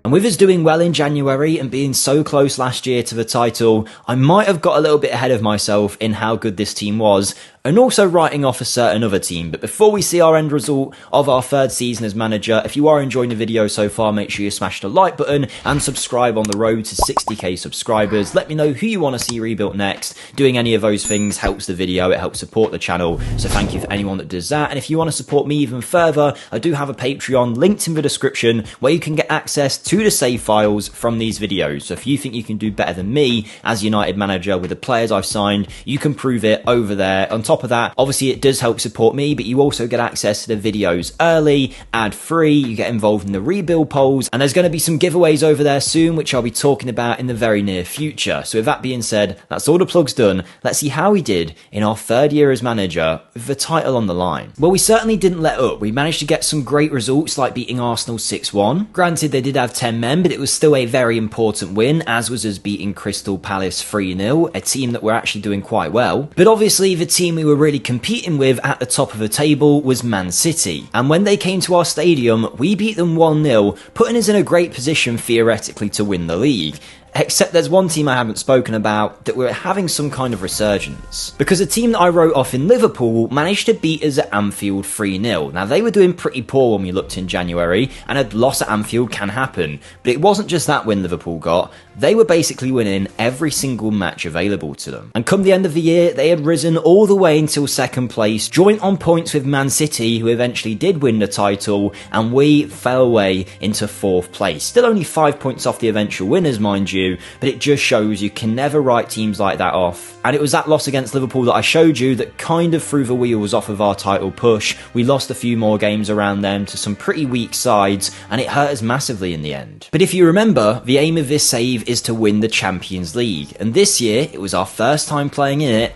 And with us doing well in January and being so close last year to the title, I might have got a little bit ahead of myself in how good this team was. and also writing off a certain other team. But before we see our end result of our third season as manager, if you are enjoying the video so far, make sure you smash the like button and subscribe on the road to 60k subscribers. Let me know who you want to see rebuilt next. Doing any of those things helps the video, it helps support the channel, so thank you for anyone that does that. And if you want to support me even further, I do have a Patreon linked in the description where you can get access to the save files from these videos. So if you think you can do better than me as United manager with the players I've signed, you can prove it over there. On top of that, obviously it does help support me, but you also get access to the videos early, ad-free, you get involved in the rebuild polls, and there's going to be some giveaways over there soon, which I'll be talking about in the very near future. So with that being said, that's all the plugs done. Let's see how we did in our third year as manager with the title on the line. Well, we certainly didn't let up. We managed to get some great results like beating Arsenal 6-1. Granted, they did have 10 men, but it was still a very important win, as was us beating Crystal Palace 3-0, a team that were actually doing quite well. But obviously the team we were really competing with at the top of the table was Man City. And when they came to our stadium, we beat them 1-0, putting us in a great position theoretically to win the league. Except there's one team I haven't spoken about that were having some kind of resurgence. Because a team that I wrote off in Liverpool managed to beat us at Anfield 3-0. Now, they were doing pretty poor when we looked in January, and a loss at Anfield can happen. But it wasn't just that win Liverpool got. They were basically winning every single match available to them. And come the end of the year, they had risen all the way until second place, joint on points with Man City, who eventually did win the title, and we fell away into fourth place. Still only 5 points off the eventual winners, mind you, but it just shows you can never write teams like that off. And it was that loss against Liverpool that I showed you that kind of threw the wheels off of our title push. We lost a few more games around them to some pretty weak sides, and it hurt us massively in the end. But if you remember, the aim of this save is to win the Champions League, and this year it was our first time playing in it.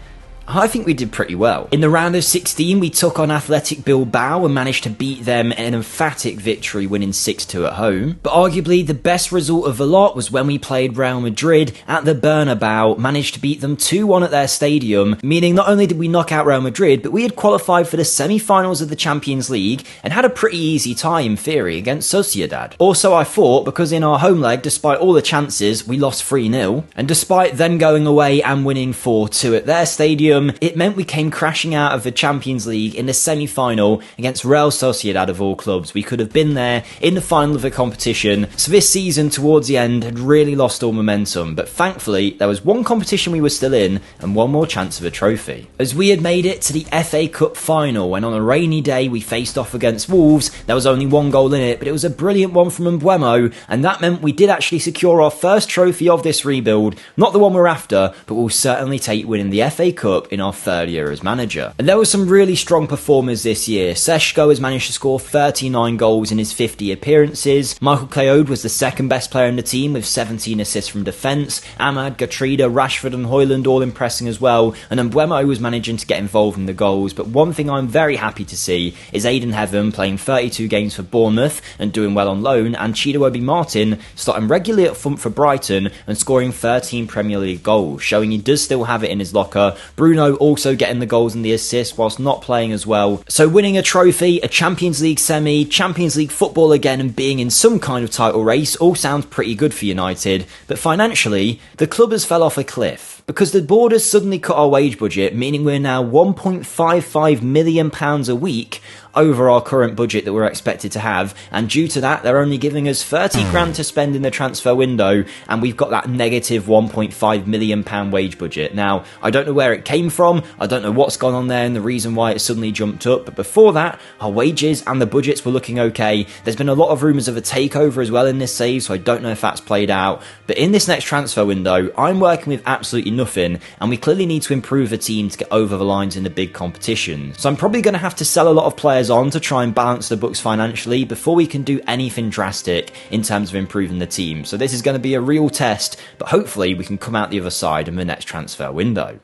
I think we did pretty well. In the round of 16, we took on Athletic Bilbao and managed to beat them in an emphatic victory, winning 6-2 at home. But arguably, the best result of the lot was when we played Real Madrid at the Bernabeu, managed to beat them 2-1 at their stadium, meaning not only did we knock out Real Madrid, but we had qualified for the semi-finals of the Champions League and had a pretty easy tie in theory against Sociedad. Also, I thought, because in our home leg, despite all the chances, we lost 3-0, and despite them going away and winning 4-2 at their stadium, it meant we came crashing out of the Champions League in the semi-final against Real Sociedad of all clubs. We could have been there in the final of the competition, so this season towards the end had really lost all momentum, but thankfully there was one competition we were still in and one more chance of a trophy. As we had made it to the FA Cup final, when on a rainy day we faced off against Wolves, there was only one goal in it, but it was a brilliant one from Mbuemo, and that meant we did actually secure our first trophy of this rebuild, not the one we're after, but we'll certainly take winning the FA Cup in our third year as manager. And there were some really strong performers this year. Seshko has managed to score 39 goals in his 50 appearances. Michael Cleode was the second best player in the team with 17 assists from defence. Ahmad, Gatrida, Rashford and Højlund all impressing as well. And Mbuemo was managing to get involved in the goals. But one thing I'm very happy to see is Aidan Heaven playing 32 games for Bournemouth and doing well on loan, and Chido Martin starting regularly up front for Brighton and scoring 13 Premier League goals, showing he does still have it in his locker. Bruno also getting the goals and the assists whilst not playing as well. So winning a trophy, a Champions League semi, Champions League football again, and being in some kind of title race all sounds pretty good for United. But financially, the club has fell off a cliff, because the board has suddenly cut our wage budget, meaning we're now £1.55 million a week over our current budget that we're expected to have, and due to that they're only giving us 30 grand to spend in the transfer window, and we've got that negative £1.5 million wage budget. Now, I don't know where it came from, I don't know what's gone on there and the reason why it suddenly jumped up, but before that our wages and the budgets were looking okay. There's been a lot of rumours of a takeover as well in this save, so I don't know if that's played out, but in this next transfer window I'm working with absolutely nothing, and we clearly need to improve the team to get over the lines in the big competition. So I'm probably going to have to sell a lot of players on to try and balance the books financially before we can do anything drastic in terms of improving the team. So this is going to be a real test, but hopefully we can come out the other side in the next transfer window.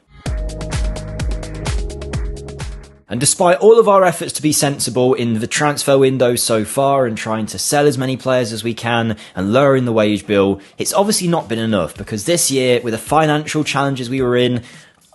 And despite all of our efforts to be sensible in the transfer window so far and trying to sell as many players as we can and lowering the wage bill, it's obviously not been enough, because this year, with the financial challenges we were in,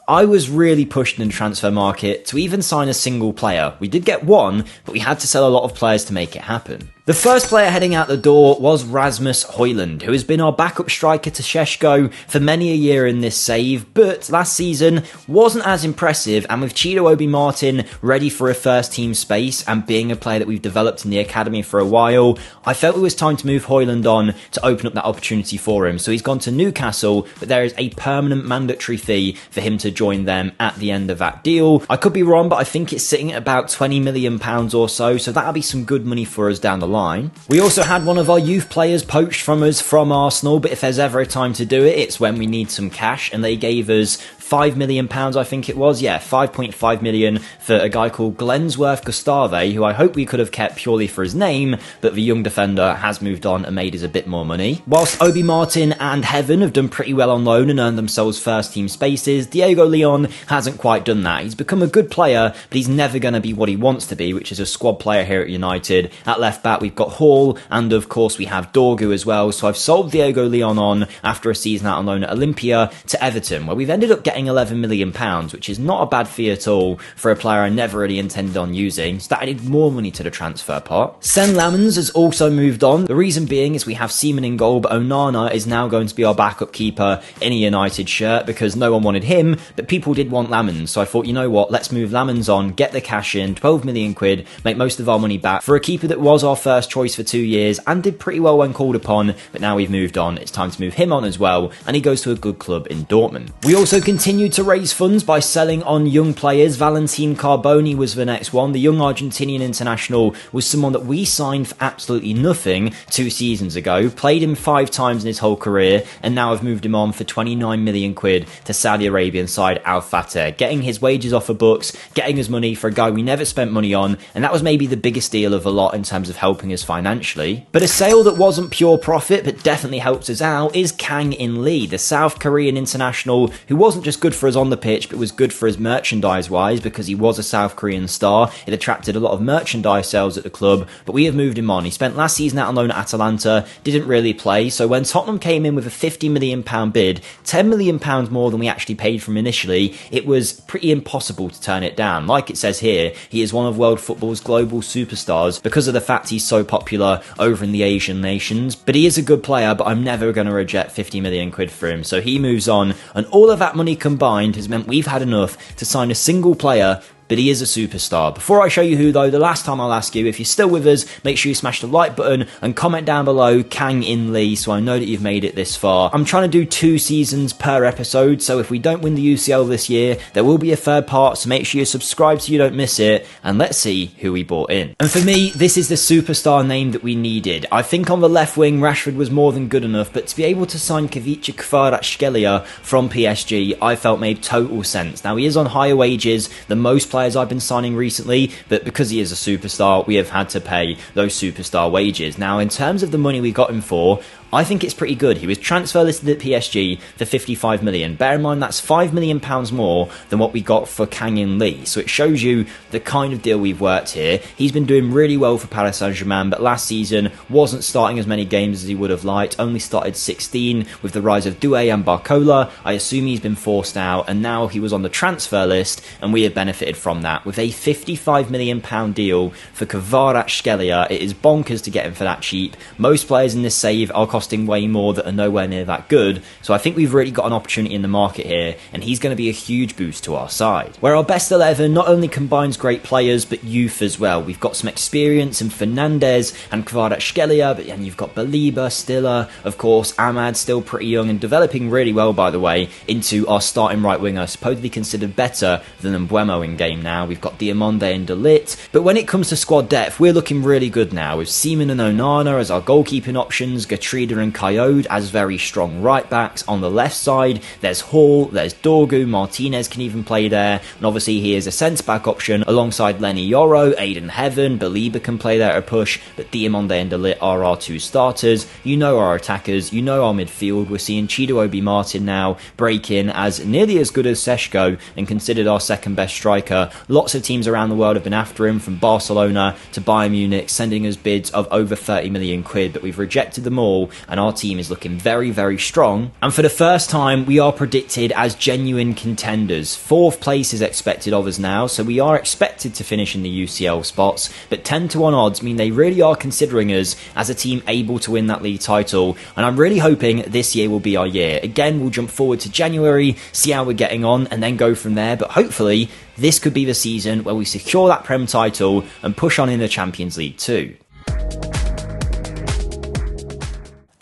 I was really pushed in the transfer market to even sign a single player. We did get one, but we had to sell a lot of players to make it happen. The The first player heading out the door was Rasmus Højlund, who has been our backup striker to Šeško for many a year in this save, but last season wasn't as impressive, and with Chido Obi Martin ready for a first team space and being a player that we've developed in the academy for a while, I felt it was time to move Højlund on to open up that opportunity for him. So he's gone to Newcastle, but there is a permanent mandatory fee for him to join them at the end of that deal. I could be wrong, but I think it's sitting at about £20 million or so that'll be some good money for us down the line. We also had one of our youth players poached from us from Arsenal, but if there's ever a time to do it, it's when we need some cash, and they gave us £5 million, I think it was. Yeah, 5.5 million for a guy called Glensworth Gustave, who I hope we could have kept purely for his name, but the young defender has moved on and made us a bit more money. Whilst Obi Martin and Heaven have done pretty well on loan and earned themselves first team spaces, Diego Leon hasn't quite done that. He's become a good player, but he's never going to be what he wants to be, which is a squad player here at United. At left back, we've got Hall, and of course we have Dorgu as well. So I've sold Diego Leon on after a season out on loan at Olympia to Everton, where we've ended up getting £11 million, which is not a bad fee at all for a player I never really intended on using, so that added more money to the transfer pot. Sen Lammens has also moved on. The reason being is we have Seaman in goal, but Onana is now going to be our backup keeper in a United shirt because no one wanted him, but people did want Lammens, so I thought, you know what, let's move Lammens on, get the cash in, 12 million quid, make most of our money back for a keeper that was our first choice for 2 years and did pretty well when called upon, but now we've moved on, it's time to move him on as well, and he goes to a good club in Dortmund. We also continued to raise funds by selling on young players. Valentin Carboni was the next one. The young Argentinian international was someone that we signed for absolutely nothing 2 seasons ago, played him 5 times in his whole career, and now have moved him on for 29 million quid to Saudi Arabian side Al Fateh, getting his wages off the books, getting us money for a guy we never spent money on, and that was maybe the biggest deal of a lot in terms of helping us financially. But a sale that wasn't pure profit but definitely helped us out is Kang In Lee, the South Korean international who wasn't just good for us on the pitch but was good for us merchandise wise because he was a South Korean star. It attracted a lot of merchandise sales at the club, but we have moved him on. He spent last season out on loan at Atalanta, didn't really play, so when Tottenham came in with a £50 million bid, £10 million more than we actually paid for him initially, it was pretty impossible to turn it down. Like it says here, he is one of world football's global superstars because of the fact he's so popular over in the Asian nations, but he is a good player, but I'm never going to reject 50 million quid for him, so he moves on, and all of that money combined has meant we've had enough to sign a single player, but he is a superstar. Before I show you who though, the last time I'll ask you, if you're still with us, make sure you smash the like button and comment down below Kang In Lee so I know that you've made it this far. I'm trying to do 2 seasons per episode, so if we don't win the UCL this year, there will be a third part, so make sure you subscribe so you don't miss it, and let's see who we brought in. And for me, this is the superstar name that we needed. I think on the left wing, Rashford was more than good enough, but to be able to sign Kavica Kvaratskhelia from PSG, I felt made total sense. Now, he is on higher wages than most players I've been signing recently, but because he is a superstar, we have had to pay those superstar wages. Now, in terms of the money we got him for, I think it's pretty good. He was transfer listed at PSG for 55 million. Bear in mind that's £5 million more than what we got for Kang In Lee. So it shows you the kind of deal we've worked here. He's been doing really well for Paris Saint-Germain, but last season wasn't starting as many games as he would have liked. Only started 16 with the rise of Doué and Barcola. I assume he's been forced out, and now he was on the transfer list, and we have benefited from that. With a £55 million deal for Kvaratskhelia, it is bonkers to get him for that cheap. Most players in this save are costing way more that are nowhere near that good, so I think we've really got an opportunity in the market here, and he's going to be a huge boost to our side. Where our best 11 not only combines great players but youth as well. We've got some experience in Fernandez and Kvaratskhelia, but then you've got Baliba, Stiller, of course, Ahmad still pretty young and developing really well, by the way, into our starting right winger, supposedly considered better than Mbuemo in game now. We've got Diamonde and De Ligt, but when it comes to squad depth, we're looking really good now with Seaman and Onana as our goalkeeping options, Gatrida and Coyote as very strong right backs. On the left side, there's Hall, there's Dorgu, Martinez can even play there, and obviously he is a centre-back option alongside Lenny Yoro, Aiden Heaven, Baliba can play there at a push, but Diamonde and De Ligt are our 2 starters. You know our attackers, you know our midfield. We're seeing Chido Obi Martin now break in as nearly as good as Šeško and considered our second best striker. Lots of teams around the world have been after him, from Barcelona to Bayern Munich, sending us bids of over 30 million quid, but we've rejected them all and our team is looking very, very strong. And for the first time, we are predicted as genuine contenders. 4th place is expected of us now, so we are expected to finish in the UCL spots, but 10-1 odds mean they really are considering us as a team able to win that league title, and I'm really hoping this year will be our year. Again, we'll jump forward to January, see how we're getting on, and then go from there, but hopefully this could be the season where we secure that Prem title and push on in the Champions League too.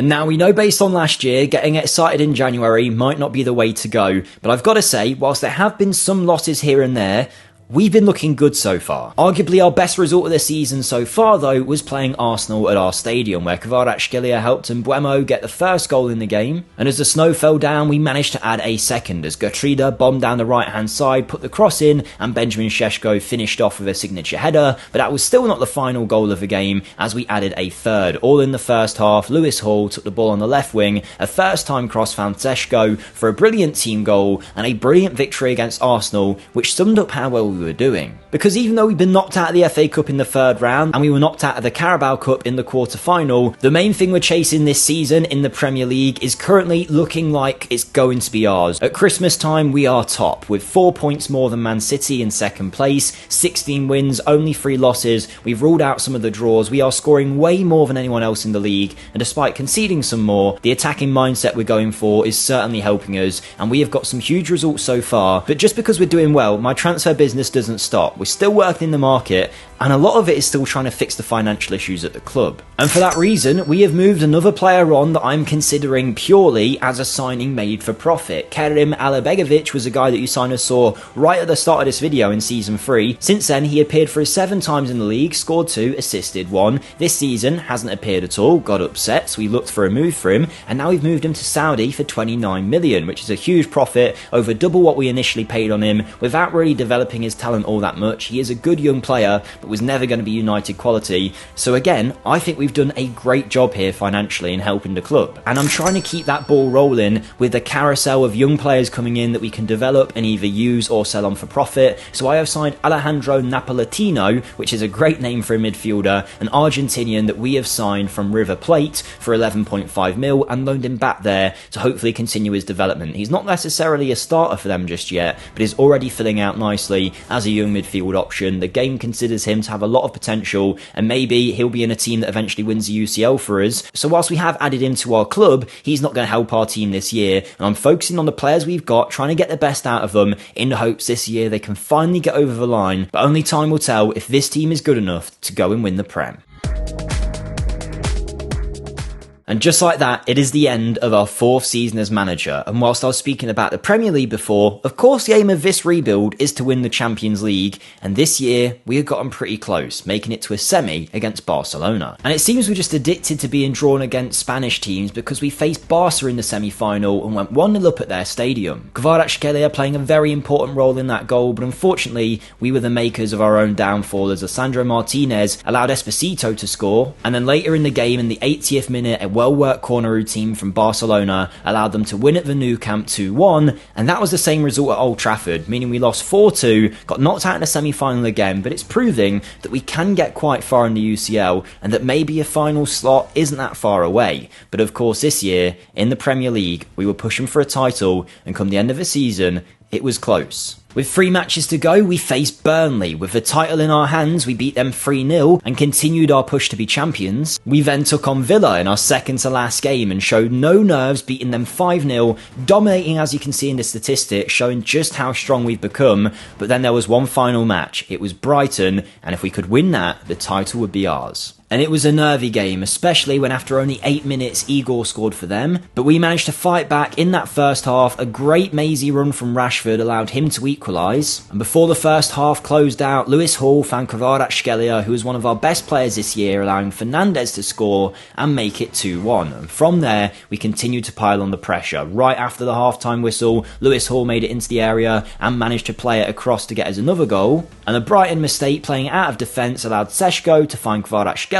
And now we know based on last year, getting excited in January might not be the way to go, but I've got to say, whilst there have been some losses here and there, we've been looking good so far. Arguably our best result of the season so far though was playing Arsenal at our stadium, where Kvaratskhelia helped Mbeumo get the first goal in the game, and as the snow fell down we managed to add a second as Gertruida bombed down the right hand side, put the cross in, and Benjamin Šeško finished off with a signature header, but that was still not the final goal of the game as we added a third. All in the first half, Lewis Hall took the ball on the left wing, a first time cross found Šeško for a brilliant team goal and a brilliant victory against Arsenal, which summed up how well we were doing. Because even though we've been knocked out of the FA Cup in the 3rd round and we were knocked out of the Carabao Cup in the quarter-final, the main thing we're chasing this season in the Premier League is currently looking like it's going to be ours. At Christmas time we are top, with 4 points more than Man City in 2nd place, 16 wins, only 3 losses, we've ruled out some of the draws, we are scoring way more than anyone else in the league, and despite conceding some more, the attacking mindset we're going for is certainly helping us, and we have got some huge results so far. But just because we're doing well, my transfer business doesn't stop. We're still working in the market, and a lot of it is still trying to fix the financial issues at the club. And for that reason, we have moved another player on that I'm considering purely as a signing made for profit. Kerim Alibegovic was a guy that you signers saw right at the start of this video in Season 3. Since then, he appeared for us 7 times in the league, scored 2, assisted 1. This season, hasn't appeared at all, got upset, so we looked for a move for him, and now we've moved him to Saudi for 29 million, which is a huge profit, over double what we initially paid on him, without really developing his talent all that much. He is a good young player, but was never going to be United quality. So again, I think we've done a great job here financially in helping the club. And I'm trying to keep that ball rolling with the carousel of young players coming in that we can develop and either use or sell on for profit. So I have signed Alejandro Napolitano, which is a great name for a midfielder, an Argentinian that we have signed from River Plate for 11.5 mil and loaned him back there to hopefully continue his development. He's not necessarily a starter for them just yet, but is already filling out nicely as a young midfield option. The game considers him to have a lot of potential, and maybe he'll be in a team that eventually wins the UCL for us. So whilst we have added him to our club, he's not going to help our team this year, and I'm focusing on the players we've got, trying to get the best out of them in the hopes this year they can finally get over the line, but only time will tell if this team is good enough to go and win the Prem. And just like that, it is the end of our 4th season as manager, and whilst I was speaking about the Premier League before, of course the aim of this rebuild is to win the Champions League, and this year we have gotten pretty close, making it to a semi against Barcelona. And it seems we're just addicted to being drawn against Spanish teams because we faced Barca in the semi-final and went 1-0 up at their stadium. Kvaratskhelia playing a very important role in that goal, but unfortunately we were the makers of our own downfall as Sandro Martinez allowed Esposito to score, and then later in the game in the 80th minute, a well-worked corner routine from Barcelona allowed them to win at the Nou Camp 2-1, and that was the same result at Old Trafford, meaning we lost 4-2, got knocked out in the semi-final again, but it's proving that we can get quite far in the UCL and that maybe a final slot isn't that far away. But of course this year, in the Premier League, we were pushing for a title, and come the end of the season, it was close. With 3 matches to go, we faced Burnley. With the title in our hands, we beat them 3-0 and continued our push to be champions. We then took on Villa in our second to last game and showed no nerves, beating them 5-0, dominating as you can see in the statistics, showing just how strong we've become. But then there was one final match. It was Brighton, and if we could win that, the title would be ours. And it was a nervy game, especially when after only 8 minutes Igor scored for them, but we managed to fight back in that first half. A great mazy run from Rashford allowed him to equalise, and before the first half closed out, Lewis Hall found Kvaratskhelia, who was one of our best players this year, allowing Fernandes to score and make it 2-1. And from there, we continued to pile on the pressure. Right after the half-time whistle, Lewis Hall made it into the area and managed to play it across to get us another goal, and a Brighton mistake playing out of defence allowed Šeško to find Kvaratskhelia,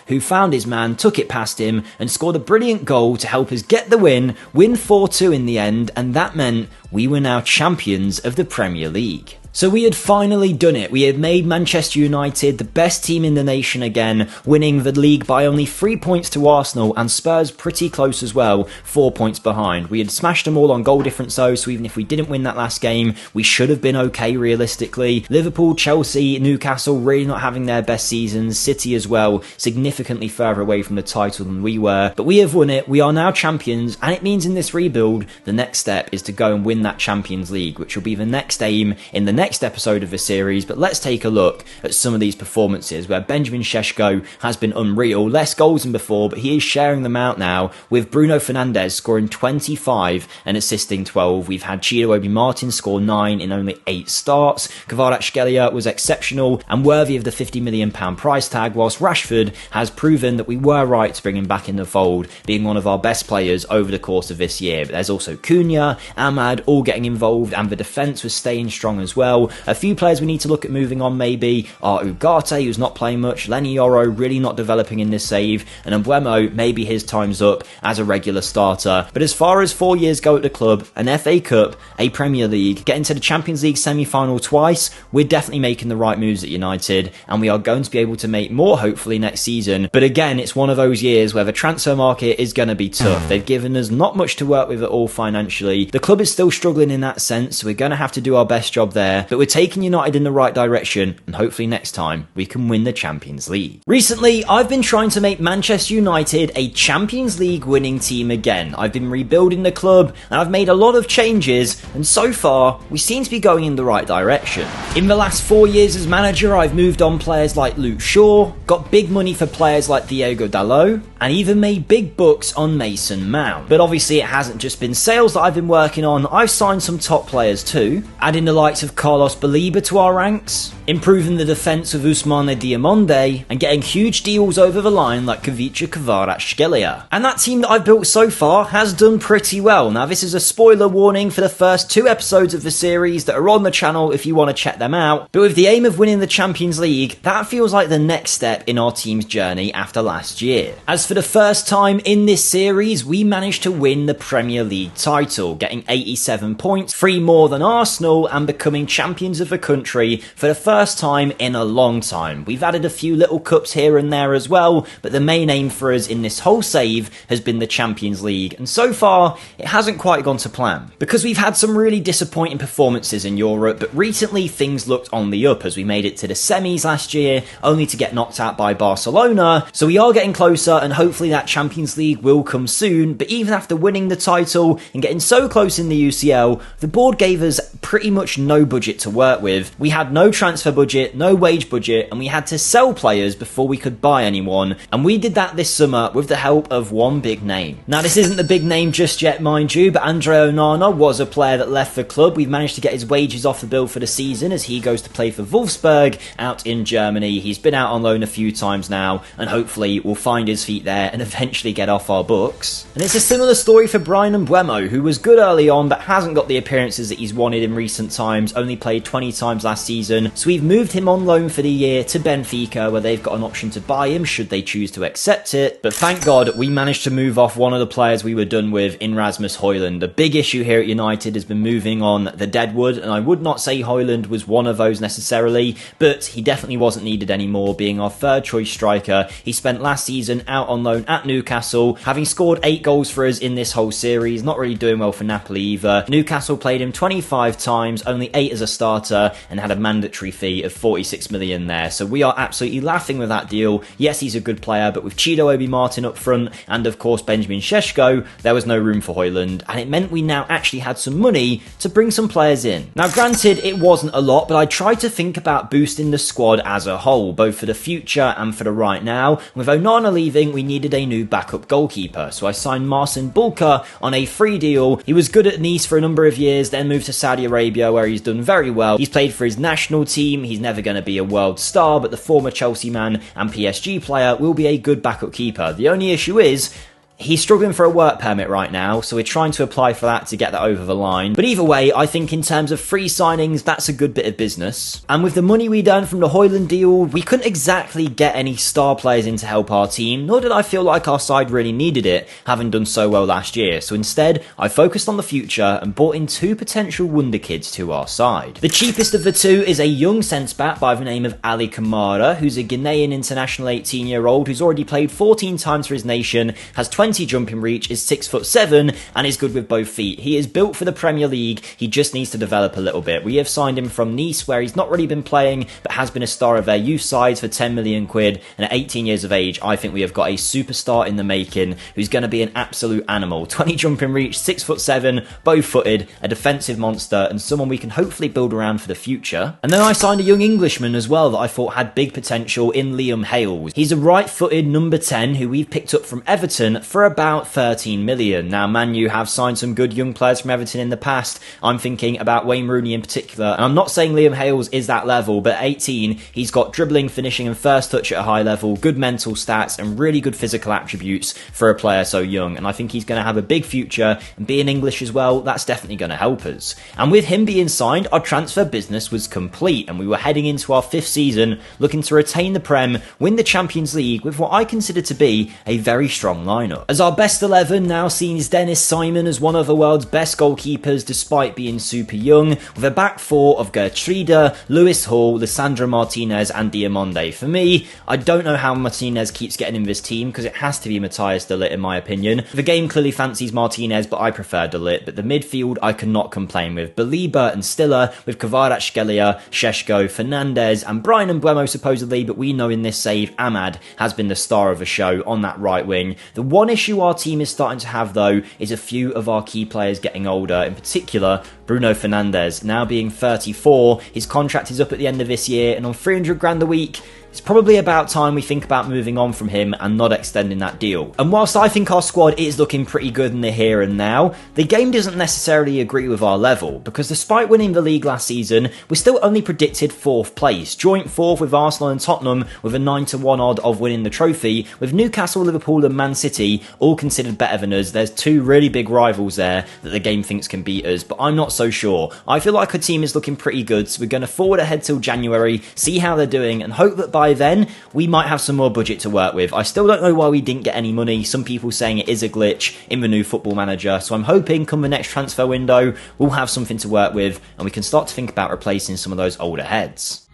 who found his man, took it past him, and scored a brilliant goal to help us get the win 4-2 in the end, and that meant we were now champions of the Premier League. So we had finally done it. We had made Manchester United the best team in the nation again, winning the league by only 3 points to Arsenal, and Spurs pretty close as well, 4 points behind. We had smashed them all on goal difference though, so even if we didn't win that last game, we should have been okay realistically. Liverpool, Chelsea, Newcastle really not having their best seasons, City as well, significantly further away from the title than we were. But we have won it, we are now champions, and it means in this rebuild, the next step is to go and win that Champions League, which will be the next aim in the next episode of the series. But let's take a look at some of these performances where Benjamin Šeško has been unreal, less goals than before, but he is sharing them out now with Bruno Fernandes scoring 25 and assisting 12. We've had Chido Obi-Martin score 9 in only 8 starts. Kvaratskhelia was exceptional and worthy of the £50 million price tag, whilst Rashford has proven that we were right to bring him back in the fold, being one of our best players over the course of this year. But there's also Cunha, Ahmad all getting involved, and the defence was staying strong as well. A few players we need to look at moving on maybe are Ugarte, who's not playing much, Lenny Yoro really not developing in this save, and Mbeumo, maybe his time's up as a regular starter. But as far as 4 years go at the club, an FA Cup, a Premier League, getting to the Champions League semi-final twice, we're definitely making the right moves at United, and we are going to be able to make more hopefully next season. But again, it's one of those years where the transfer market is going to be tough. They've given us not much to work with at all financially. The club is still struggling in that sense, so we're going to have to do our best job there, but we're taking United in the right direction, and hopefully next time we can win the Champions League. Recently, I've been trying to make Manchester United a Champions League winning team again. I've been rebuilding the club, and I've made a lot of changes, and so far, we seem to be going in the right direction. In the last 4 years as manager, I've moved on players like Luke Shaw, got big money for players like Diego Dalot, and even made big bucks on Mason Mount. But obviously it hasn't just been sales that I've been working on, I've signed some top players too, adding the likes of Carlos Baliba to our ranks, improving the defence of Ousmane Diamonde, and getting huge deals over the line like Kavica Kvaratskhelia. And that team that I've built so far has done pretty well. Now this is a spoiler warning for the first 2 episodes of the series that are on the channel if you want to check them out, but with the aim of winning the Champions League, that feels like the next step in our team's journey after last year. As for the first time in this series, we managed to win the Premier League title, getting 87 points, 3 more than Arsenal, and becoming champions of the country for the first time in a long time. We've added a few little cups here and there as well, but the main aim for us in this whole save has been the Champions League, and so far it hasn't quite gone to plan, because we've had some really disappointing performances in Europe, but recently things looked on the up as we made it to the semis last year, only to get knocked out by Barcelona, so we are getting closer, and hopefully that Champions League will come soon. But even after winning the title and getting so close in the UCL, the board gave us pretty much no budget to work with. We had no transfer budget, no wage budget, and we had to sell players before we could buy anyone, and we did that this summer with the help of one big name. Now this isn't the big name just yet, mind you, but Andre Onana was a player that left the club. We've managed to get his wages off the bill for the season as he goes to play for Wolfsburg out in Germany. He's been out on loan a few times now, and hopefully will find his feet there and eventually get off our books. And it's a similar story for Bryan Mbeumo, who was good early on but hasn't got the appearances that he's wanted in recent times, only played 20 times last season, so we've moved him on loan for the year to Benfica, where they've got an option to buy him should they choose to accept it. But thank God we managed to move off one of the players we were done with in Rasmus Højlund. The big issue here at United has been moving on the deadwood, and I would not say Højlund was one of those necessarily, but he definitely wasn't needed anymore, being our third choice striker. He spent last season out on loan at Newcastle, having scored 8 goals for us in this whole series, not really doing well for Napoli either. Newcastle played him 25 times, only 8 as a starter, and had a mandatory fee of 46 million there, so we are absolutely laughing with that deal. Yes, he's a good player, but with Chido Obi-Martin up front, and of course Benjamin Šeško, there was no room for Højlund, and it meant we now actually had some money to bring some players in. Now granted, it wasn't a lot, but I tried to think about boosting the squad as a whole, both for the future and for the right now. With Onana leaving, we needed a new backup goalkeeper, so I signed Marcin Bulka on a free deal. He was good at Nice for a number of years, then moved to Saudi Arabia where he's done very well. He's played for his national team, he's never going to be a world star, but the former Chelsea man and PSG player will be a good backup keeper. The only issue is, He's struggling for a work permit right now, so we're trying to apply for that to get that over the line. But either way, I think in terms of free signings, that's a good bit of business. And with the money we'd earned from the Højlund deal, we couldn't exactly get any star players in to help our team, nor did I feel like our side really needed it, having done so well last year. So instead, I focused on the future and brought in 2 potential wonder kids to our side. The cheapest of the 2 is a young centre-back by the name of Ali Kamara, who's a Ghanaian international 18-year-old who's already played 14 times for his nation, has 20 jumping reach, is 6'7", and is good with both feet. He is built for the Premier League, he just needs to develop a little bit. We have signed him from Nice, where he's not really been playing, but has been a star of their youth sides for 10 million quid, and at 18 years of age, I think we have got a superstar in the making, who's going to be an absolute animal. 20 jumping reach, 6'7", bow-footed, a defensive monster, and someone we can hopefully build around for the future. And then I signed a young Englishman as well that I thought had big potential in Liam Hales. He's a right-footed number 10 who we've picked up from Everton for about 13 million. Now, Man U have signed some good young players from Everton in the past. I'm thinking about Wayne Rooney in particular, and I'm not saying Liam Hales is that level, but at 18, he's got dribbling, finishing and first touch at a high level, good mental stats and really good physical attributes for a player so young, and I think he's going to have a big future, and being English as well, that's definitely going to help us. And with him being signed, our transfer business was complete, and we were heading into our 5th season looking to retain the Prem, win the Champions League with what I consider to be a very strong lineup. As our best 11 now sees Dennis Simon as one of the world's best goalkeepers despite being super young, with a back 4 of Gertrude, Lewis Hall, Lissandro Martinez and Diamonde. For me, I don't know how Martinez keeps getting in this team because it has to be Matthias de Ligt in my opinion. The game clearly fancies Martinez, but I prefer de Ligt, but the midfield I cannot complain with. Belieber and Stiller, with Kvaratskhelia, Šeško, Fernandes and Brian Mbeumo supposedly, but we know in this save Ahmad has been the star of the show on that right wing. The one issue our team is starting to have though is a few of our key players getting older, in particular Bruno Fernandes, now being 34, his contract is up at the end of this year, and on 300 grand a week, it's probably about time we think about moving on from him and not extending that deal. And whilst I think our squad is looking pretty good in the here and now, the game doesn't necessarily agree with our level, because despite winning the league last season, we're still only predicted 4th place, joint 4th with Arsenal and Tottenham with a 9-1 odd of winning the trophy, with Newcastle, Liverpool and Man City all considered better than us. There's 2 really big rivals there that the game thinks can beat us, but I'm not so sure. I feel like our team is looking pretty good, so we're going to forward ahead till January, see how they're doing, and hope that by then we might have some more budget to work with. I still don't know why we didn't get any money. Some people saying it is a glitch in the new Football Manager, so I'm hoping come the next transfer window we'll have something to work with and we can start to think about replacing some of those older heads.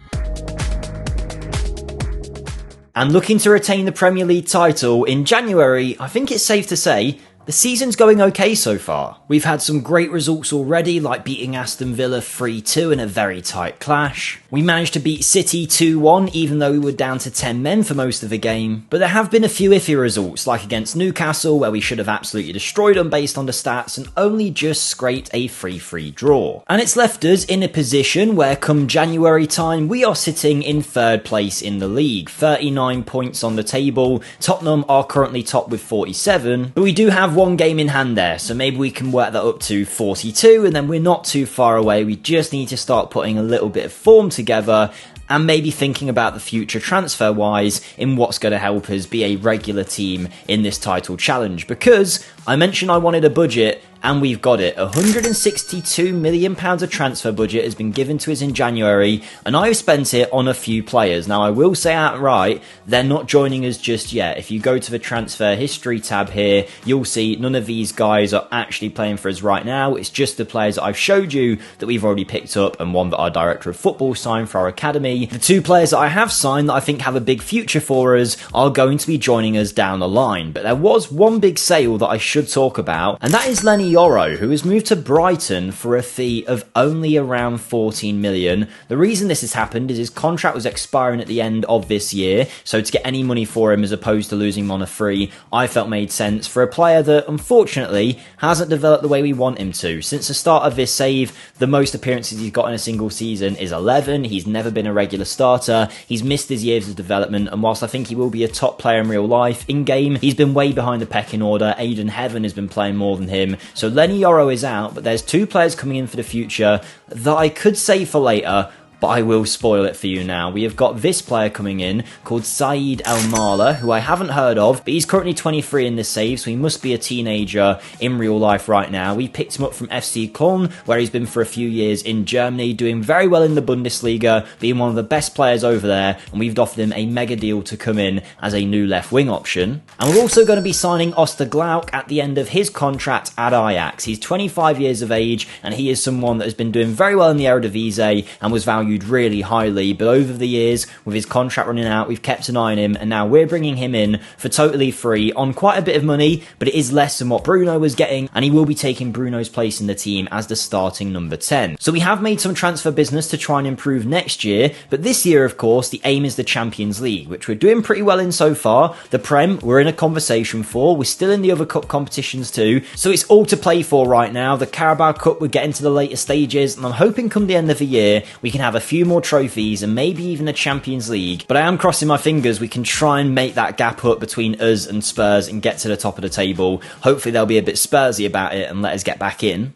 And looking to retain the Premier League title in January, I think it's safe to say the season's going okay so far. We've had some great results already, like beating Aston Villa 3-2 in a very tight clash. We managed to beat City 2-1, even though we were down to 10 men for most of the game. But there have been a few iffy results, like against Newcastle, where we should have absolutely destroyed them based on the stats and only just scraped a 3-3 draw. And it's left us in a position where come January time, we are sitting in 3rd place in the league, 39 points on the table. Tottenham are currently top with 47, but we do have one game in hand there, so maybe we can work that up to 42, and then we're not too far away. We just need to start putting a little bit of form together and maybe thinking about the future transfer wise in what's going to help us be a regular team in this title challenge, because I mentioned I wanted a budget and we've got it. £162 million of transfer budget has been given to us in January, and I've spent it on a few players. Now, I will say outright, they're not joining us just yet. If you go to the transfer history tab here, you'll see none of these guys are actually playing for us right now. It's just the players that I've showed you that we've already picked up, and one that our director of football signed for our academy. The 2 players that I have signed that I think have a big future for us are going to be joining us down the line. But there was one big sale that I should talk about, and that is Lenny Yoro, who has moved to Brighton for a fee of only around 14 million. The reason this has happened is his contract was expiring at the end of this year, so to get any money for him as opposed to losing him on a free, I felt made sense for a player that unfortunately hasn't developed the way we want him to. Since the start of this save, the most appearances he's got in a single season is 11. He's never been a regular starter. He's missed his years of development, and whilst I think he will be a top player in real life, in game he's been way behind the pecking order. Aidan Heaven has been playing more than him, so Lenny Yoro is out, but there's 2 players coming in for the future that I could save for later, but I will spoil it for you now. We have got this player coming in called Saeed El-Mala, who I haven't heard of, but he's currently 23 in this save, so he must be a teenager in real life right now. We picked him up from FC Köln, where he's been for a few years in Germany, doing very well in the Bundesliga, being one of the best players over there, and we've offered him a mega deal to come in as a new left wing option. And we're also going to be signing Oosterglauk at the end of his contract at Ajax. He's 25 years of age, and he is someone that has been doing very well in the Eredivisie and was valued really highly, but over the years, with his contract running out, we've kept an eye on him, and now we're bringing him in for totally free on quite a bit of money, but it is less than what Bruno was getting, and he will be taking Bruno's place in the team as the starting number 10. So we have made some transfer business to try and improve next year, but this year, of course, the aim is the Champions League, which we're doing pretty well in so far. The Prem, we're in a conversation for. We're still in the other cup competitions too, so it's all to play for right now. The Carabao Cup, we're getting to the later stages, and I'm hoping come the end of the year, we can have a few more trophies and maybe even a Champions League, but I am crossing my fingers we can try and make that gap up between us and Spurs and get to the top of the table. Hopefully they'll be a bit Spursy about it and let us get back in.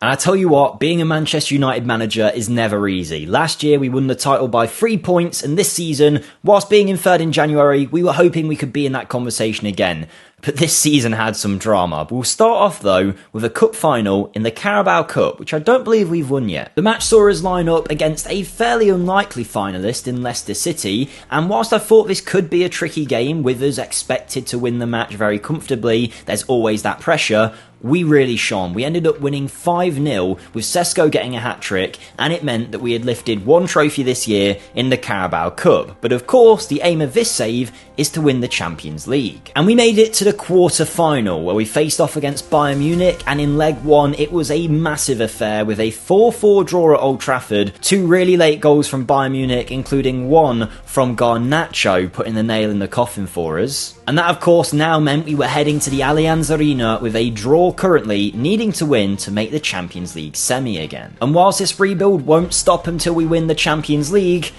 And I tell you what, being a Manchester United manager is never easy. Last year we won the title by 3 points, and this season, whilst being in third in January, we were hoping we could be in that conversation again. But this season had some drama. We'll start off though with a cup final in the Carabao Cup, which I don't believe we've won yet. The match saw us line up against a fairly unlikely finalist in Leicester City, and whilst I thought this could be a tricky game with us expected to win the match very comfortably, there's always that pressure. We really shone. We ended up winning 5-0 with Sesko getting a hat-trick, and it meant that we had lifted one trophy this year in the Carabao Cup. But of course, the aim of this save is to win the Champions League. And we made it to the quarter-final, where we faced off against Bayern Munich, and in leg one, it was a massive affair with a 4-4 draw at Old Trafford, 2 really late goals from Bayern Munich, including one from Garnacho, putting the nail in the coffin for us. And that, of course, now meant we were heading to the Allianz Arena with a draw currently, needing to win to make the Champions League semi again. And whilst this rebuild won't stop until we win the Champions League,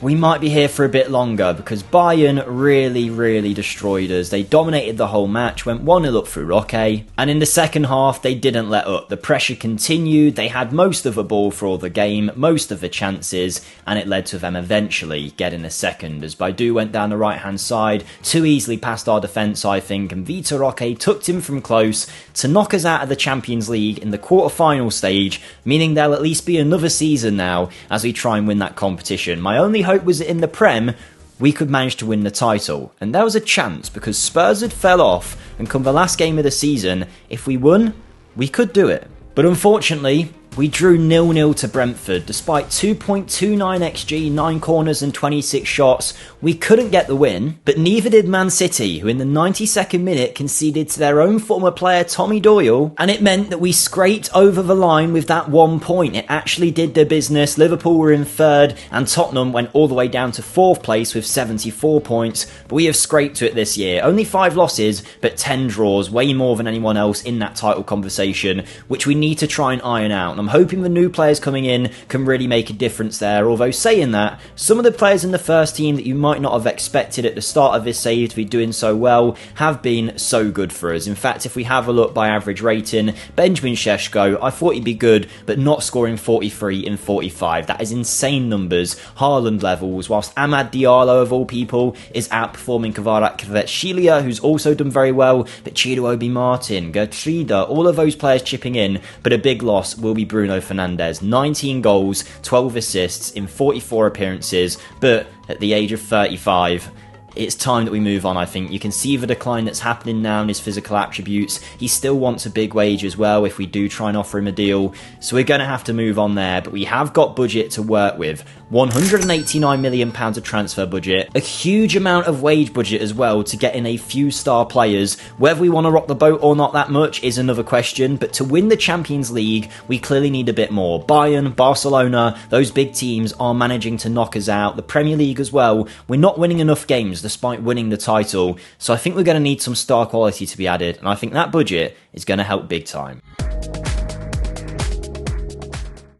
we might be here for a bit longer, because Bayern really destroyed us. They dominated the whole match, went 1-0 up through Roque, and in the second half they didn't let up. The pressure continued, they had most of the ball for all the game, most of the chances, and it led to them eventually getting a second, as Baidu went down the right hand side, too easily past our defence I think, and Vitor Roque tucked him from close to knock us out of the Champions League in the quarter-final stage, meaning there'll at least be another season now as we try and win that competition. My only hope was that in the Prem we could manage to win the title, and there was a chance because Spurs had fell off, and come the last game of the season, if we won, we could do it. But unfortunately, we drew 0-0 to Brentford. Despite 2.29 XG, 9 corners and 26 shots, we couldn't get the win, but neither did Man City, who in the 92nd minute conceded to their own former player Tommy Doyle, and it meant that we scraped over the line with that 1 point. It actually did their business. Liverpool were in third, and Tottenham went all the way down to 4th place with 74 points, but we have scraped to it this year. Only 5 losses, but 10 draws, way more than anyone else in that title conversation, which we need to try and iron out. And I'm hoping the new players coming in can really make a difference there, although saying that, some of the players in the first team that you might not have expected at the start of this save to be doing so well have been so good for us. In fact, if we have a look by average rating, Benjamin Šeško, I thought he'd be good, but not scoring 43 in 45. That is insane numbers, Haaland levels, whilst Amad Diallo, of all people, is outperforming Kvaratskhelia, who's also done very well, but Ciro Obi Martin, Gertruida, all of those players chipping in, but a big loss will be Bruno Fernandes. 19 goals, 12 assists in 44 appearances, but at the age of 35, it's time that we move on, I think. You can see the decline that's happening now in his physical attributes. He still wants a big wage as well if we do try and offer him a deal. So we're going to have to move on there, but we have got budget to work with. £189 million of transfer budget, a huge amount of wage budget as well to get in a few star players. Whether we want to rock the boat or not that much is another question, but to win the Champions League, we clearly need a bit more. Bayern, Barcelona, those big teams are managing to knock us out. The Premier League as well, we're not winning enough games despite winning the title, so I think we're going to need some star quality to be added, and I think that budget is going to help big time.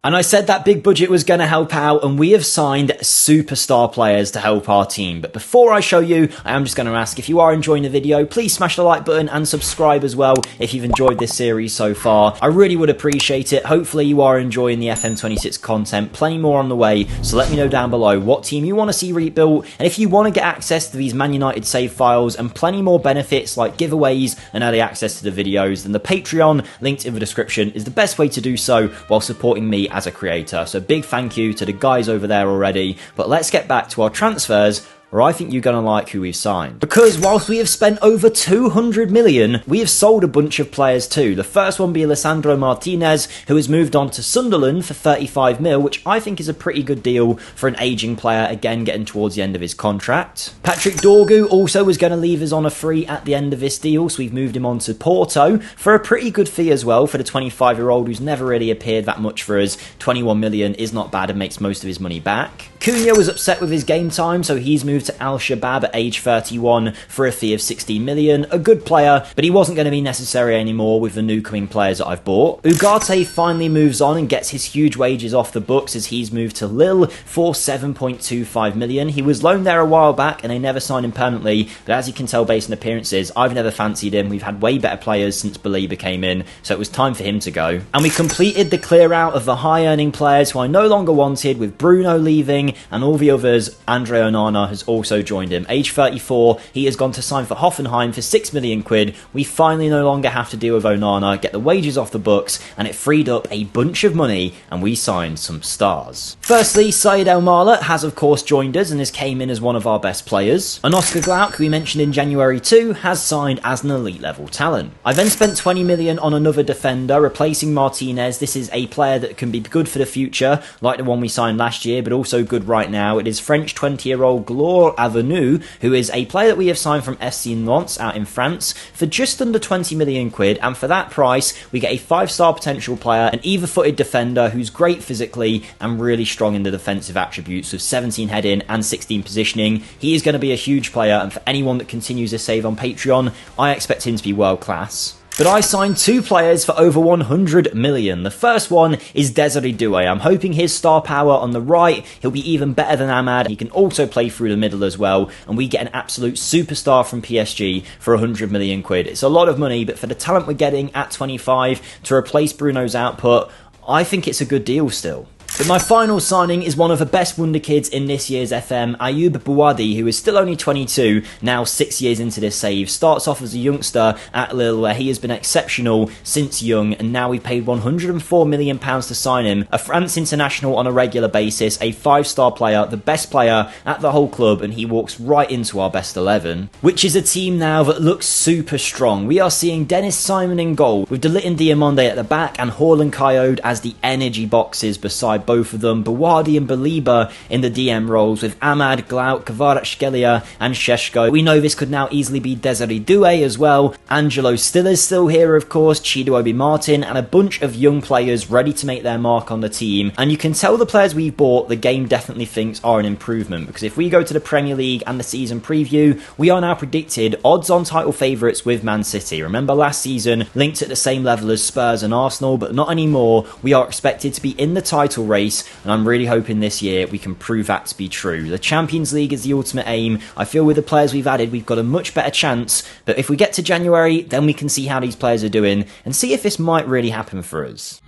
And I said that big budget was going to help out, and we have signed superstar players to help our team. But before I show you, I am just going to ask, if you are enjoying the video, please smash the like button and subscribe as well if you've enjoyed this series so far. I really would appreciate it. Hopefully you are enjoying the FM26 content. Plenty more on the way, so let me know down below what team you want to see rebuilt, and if you want to get access to these Man United save files and plenty more benefits like giveaways and early access to the videos, then the Patreon, linked in the description, is the best way to do so while supporting me as a creator. So big thank you to the guys over there already, but let's get back to our transfers, or I think you're going to like who we've signed. Because whilst we have spent over 200 million, we have sold a bunch of players too. The first one being Lisandro Martinez, who has moved on to Sunderland for 35 mil, which I think is a pretty good deal for an ageing player, again getting towards the end of his contract. Patrick Dorgu also was going to leave us on a free at the end of this deal, so we've moved him on to Porto for a pretty good fee as well for the 25-year-old who's never really appeared that much for us. 21 million is not bad and makes most of his money back. Cunha was upset with his game time, so he's moved to Al Shabab at age 31 for a fee of 16 million. A good player, but he wasn't going to be necessary anymore with the new coming players that I've bought. Ugarte finally moves on and gets his huge wages off the books as he's moved to Lille for 7.25 million. He was loaned there a while back and they never signed him permanently, but as you can tell based on appearances, I've never fancied him. We've had way better players since Belieber came in, so it was time for him to go. And we completed the clear out of the high earning players who I no longer wanted, with Bruno leaving and all the others. Andre Onana has also joined him. Age 34, he has gone to sign for Hoffenheim for 6 million quid. We finally no longer have to deal with Onana, get the wages off the books, and it freed up a bunch of money, and we signed some stars. Firstly, Said El Marla has of course joined us and has came in as one of our best players. And Oscar Glauc, who we mentioned in January too, has signed as an elite level talent. I then spent 20 million on another defender, replacing Martinez. This is a player that can be good for the future, like the one we signed last year, but also good right now. It is French 20-year-old Glore Avenue, who is a player that we have signed from FC Nantes out in France for just under 20 million quid, and for that price we get a 5-star potential player, an either-footed defender who's great physically and really strong in the defensive attributes with 17 heading and 16 positioning. He is going to be a huge player, and for anyone that continues to save on Patreon, I expect him to be world class. But I signed 2 players for over 100 million. The first one is Desiree Doué. I'm hoping his star power on the right, he'll be even better than Ahmad. He can also play through the middle as well, and we get an absolute superstar from PSG for 100 million quid. It's a lot of money, but for the talent we're getting at 25 to replace Bruno's output, I think it's a good deal still. But my final signing is one of the best wonder kids in this year's FM, Ayoub Bouadi, who is still only 22, now 6 years into this save. Starts off as a youngster at Lille, where he has been exceptional since young, and now we paid £104 million to sign him. A France international on a regular basis, a 5-star player, the best player at the whole club, and he walks right into our best 11, which is a team now that looks super strong. We are seeing Dennis Simon in goal, with Delitin Diamonde at the back and Horland Coyote as the energy boxes beside both of them. Bouadi and Belieber in the DM roles, with Ahmad, Glauc, Kvaratskhelia and Sheshko. We know this could now easily be Desiree Doué as well. Angelo Stiller's still here, of course, Chido Obi Martin, and a bunch of young players ready to make their mark on the team. And you can tell the players we've bought, the game definitely thinks are an improvement, because if we go to the Premier League and the season preview, we are now predicted odds-on title favourites with Man City. Remember last season, linked at the same level as Spurs and Arsenal, but not anymore. We are expected to be in the title race, and I'm really hoping this year we can prove that to be true. The Champions League is the ultimate aim. I feel with the players we've added, we've got a much better chance, but if we get to January, then we can see how these players are doing and see if this might really happen for us.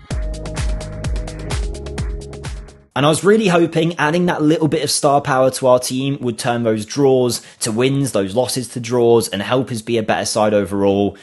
And I was really hoping adding that little bit of star power to our team would turn those draws to wins, those losses to draws, and help us be a better side overall.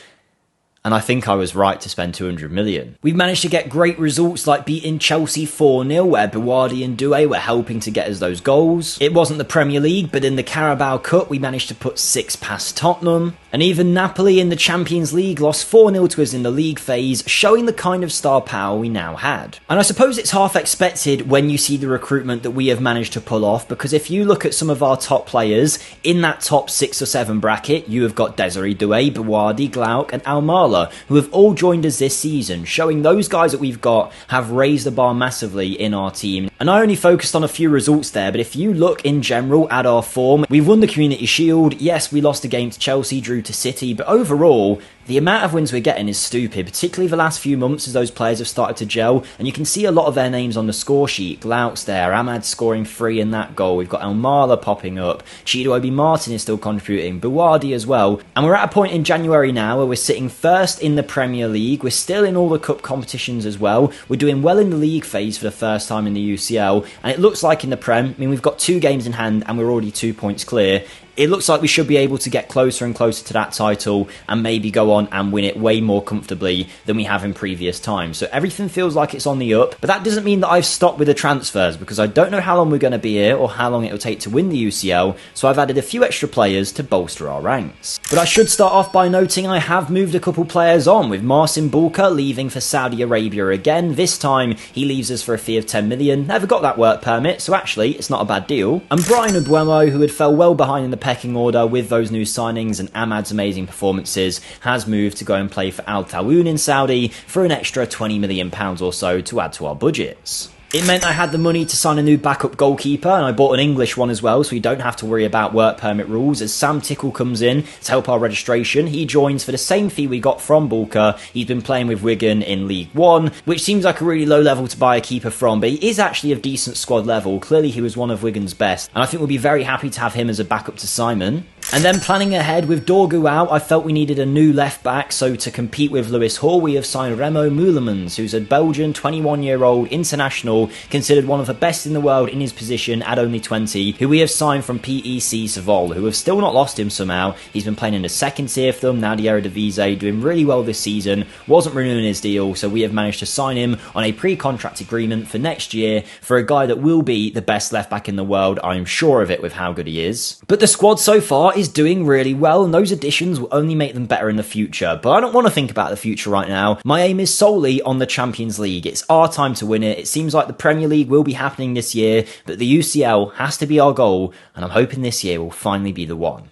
And I think I was right to spend 200 million. We've managed to get great results like beating Chelsea 4-0, where Bouadi and Doué were helping to get us those goals. It wasn't the Premier League, but in the Carabao Cup we managed to put 6 past Tottenham. And even Napoli in the Champions League lost 4-0 to us in the league phase, showing the kind of star power we now had. And I suppose it's half expected when you see the recruitment that we have managed to pull off, because if you look at some of our top players, in that top 6 or 7 bracket, you have got Desiree Doué, Bouadi, Glauc and Al Marla, who have all joined us this season, showing those guys that we've got have raised the bar massively in our team. And I only focused on a few results there, but if you look in general at our form, we've won the Community Shield. Yes, we lost a game to Chelsea, drew to City, but overall, The amount of wins we're getting is stupid, particularly the last few months as those players have started to gel, and you can see a lot of their names on the score sheet. Glauk's there, Ahmad scoring 3 in that goal, we've got Elmala popping up, Chido Obi Martin is still contributing, Buwadi as well, and we're at a point in January now where we're sitting first in the Premier League, we're still in all the cup competitions as well, we're doing well in the league phase for the first time in the UCL, and it looks like in the Prem, I mean we've got 2 games in hand and we're already 2 points clear. It looks like we should be able to get closer and closer to that title and maybe go on and win it way more comfortably than we have in previous times. So everything feels like it's on the up, but that doesn't mean that I've stopped with the transfers because I don't know how long we're going to be here or how long it will take to win the UCL, so I've added a few extra players to bolster our ranks. But I should start off by noting I have moved a couple players on, with Marcin Bulka leaving for Saudi Arabia again. This time he leaves us for a fee of 10 million, never got that work permit, so actually it's not a bad deal. And Brian Ubuemo, who had fell well behind in the pecking order with those new signings and Ahmad's amazing performances, has moved to go and play for Al Tawoun in Saudi for an extra £20 million or so to add to our budgets. It meant I had the money to sign a new backup goalkeeper, and I bought an English one as well, so we don't have to worry about work permit rules. As Sam Tickle comes in to help our registration, he joins for the same fee we got from Bulka. He's been playing with Wigan in League One, which seems like a really low level to buy a keeper from, but he is actually of decent squad level. Clearly he was one of Wigan's best, and I think we'll be very happy to have him as a backup to Simon. And then planning ahead, with Dorgu out, I felt we needed a new left back, so to compete with Lewis Hall, we have signed Remo Meulemans, who's a Belgian 21-year-old international, considered one of the best in the world in his position at only 20, who we have signed from PEC Seville, who have still not lost him somehow. He's been playing in the second tier for them, now the Eredivisie, doing really well this season, wasn't renewing his deal, so we have managed to sign him on a pre-contract agreement for next year for a guy that will be the best left back in the world. I'm sure of it with how good he is. But the squad so far is doing really well, and those additions will only make them better in the future. But I don't want to think about the future right now. My aim is solely on the Champions League. It's our time to win it. It seems like the Premier League will be happening this year, but the UCL has to be our goal, and I'm hoping this year will finally be the one.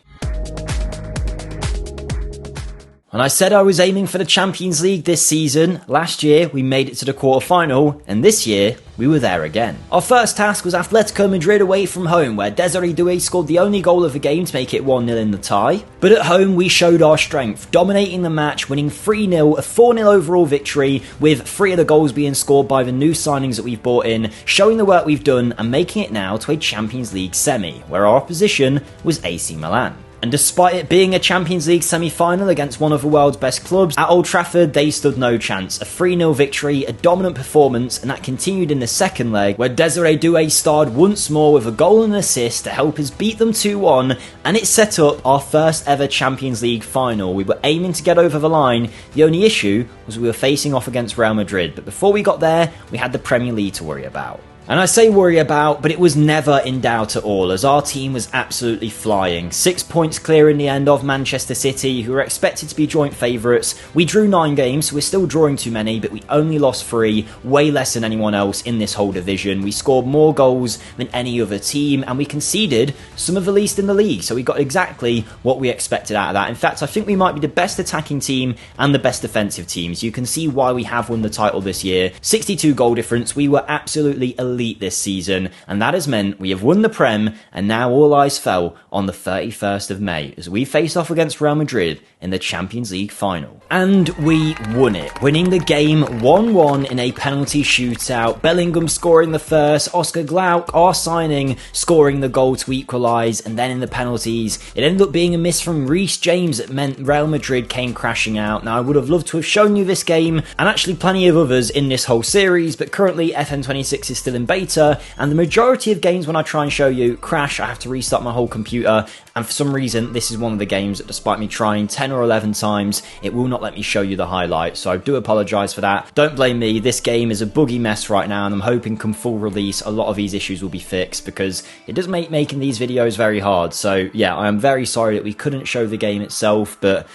And I said I was aiming for the Champions League this season. Last year, we made it to the quarter-final, and this year, we were there again. Our first task was Atletico Madrid away from home, where Desiree Doué scored the only goal of the game to make it 1-0 in the tie. But at home, we showed our strength, dominating the match, winning 3-0, a 4-0 overall victory, with 3 of the goals being scored by the new signings that we've brought in, showing the work we've done and making it now to a Champions League semi, where our opposition was AC Milan. And despite it being a Champions League semi-final against one of the world's best clubs, at Old Trafford they stood no chance. A 3-0 victory, a dominant performance, and that continued in the second leg, where Desiree Doué starred once more with a goal and an assist to help us beat them 2-1, and it set up our first ever Champions League final. We were aiming to get over the line. The only issue was we were facing off against Real Madrid, but before we got there, we had the Premier League to worry about. And I say worry about, but it was never in doubt at all, as our team was absolutely flying. 6 points clear in the end of Manchester City, who were expected to be joint favourites. We drew 9 games, so we're still drawing too many, but we only lost 3, way less than anyone else in this whole division. We scored more goals than any other team, and we conceded some of the least in the league, so we got exactly what we expected out of that. In fact, I think we might be the best attacking team and the best defensive team, so you can see why we have won the title this year. 62 goal difference, we were absolutely elite this season, and that has meant we have won the Prem, and now all eyes fell on the 31st of May as we face off against Real Madrid in the Champions League final. And we won it, winning the game 1-1 in a penalty shootout. Bellingham scoring the first, Oscar Glauk, our signing, scoring the goal to equalise, and then in the penalties, it ended up being a miss from Reece James that meant Real Madrid came crashing out. Now, I would have loved to have shown you this game, and actually plenty of others in this whole series, but currently FM26 is still in beta, and the majority of games when I try and show you crash. I have to restart my whole computer, and for some reason this is one of the games that, despite me trying 10 or 11 times, it will not let me show you the highlights, so I do apologise for that. Don't blame me, this game is a buggy mess right now, and I'm hoping come full release a lot of these issues will be fixed, because it does make making these videos very hard. So yeah, I am very sorry that we couldn't show the game itself, but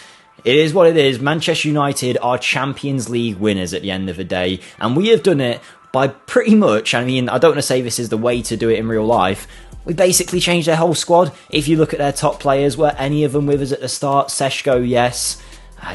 it is what it is. Manchester United are Champions League winners at the end of the day, and we have done it by pretty much, I mean, I don't want to say this is the way to do it in real life, we basically changed their whole squad. If you look at their top players, were any of them with us at the start? Seshko, yes.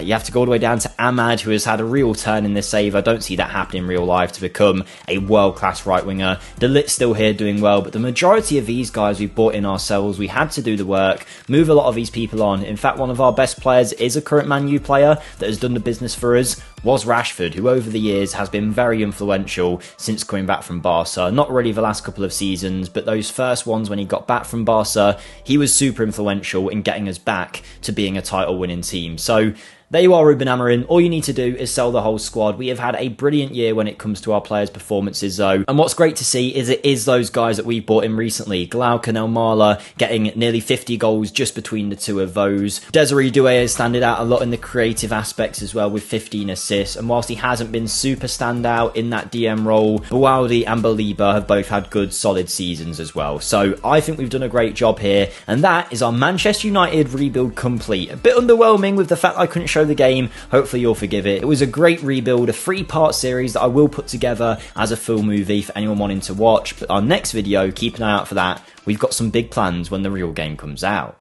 You have to go all the way down to Ahmad, who has had a real turn in this save. I don't see that happening in real life to become a world-class right-winger. De Ligt's still here doing well, but the majority of these guys we've brought in ourselves. We had to do the work, move a lot of these people on. In fact, one of our best players is a current Man U player that has done the business for us, was Rashford, who over the years has been very influential since coming back from Barca. Not really the last couple of seasons, but those first ones when he got back from Barca, he was super influential in getting us back to being a title-winning team. So there you are, Ruben Amorim. All you need to do is sell the whole squad. We have had a brilliant year when it comes to our players' performances, though. And what's great to see is it is those guys that we've bought in recently. Glaucon, Elmala getting nearly 50 goals just between the two of those. Desiree Doué has standed out a lot in the creative aspects as well with 15 assists. And whilst he hasn't been super standout in that DM role, Boualdi and Baliba have both had good, solid seasons as well. So I think we've done a great job here. And that is our Manchester United rebuild complete. A bit underwhelming with the fact I couldn't show the game. Hopefully you'll forgive it. It was a great rebuild, a 3-part series that I will put together as a full movie for anyone wanting to watch. But our next video, keep an eye out for that. We've got some big plans when the real game comes out.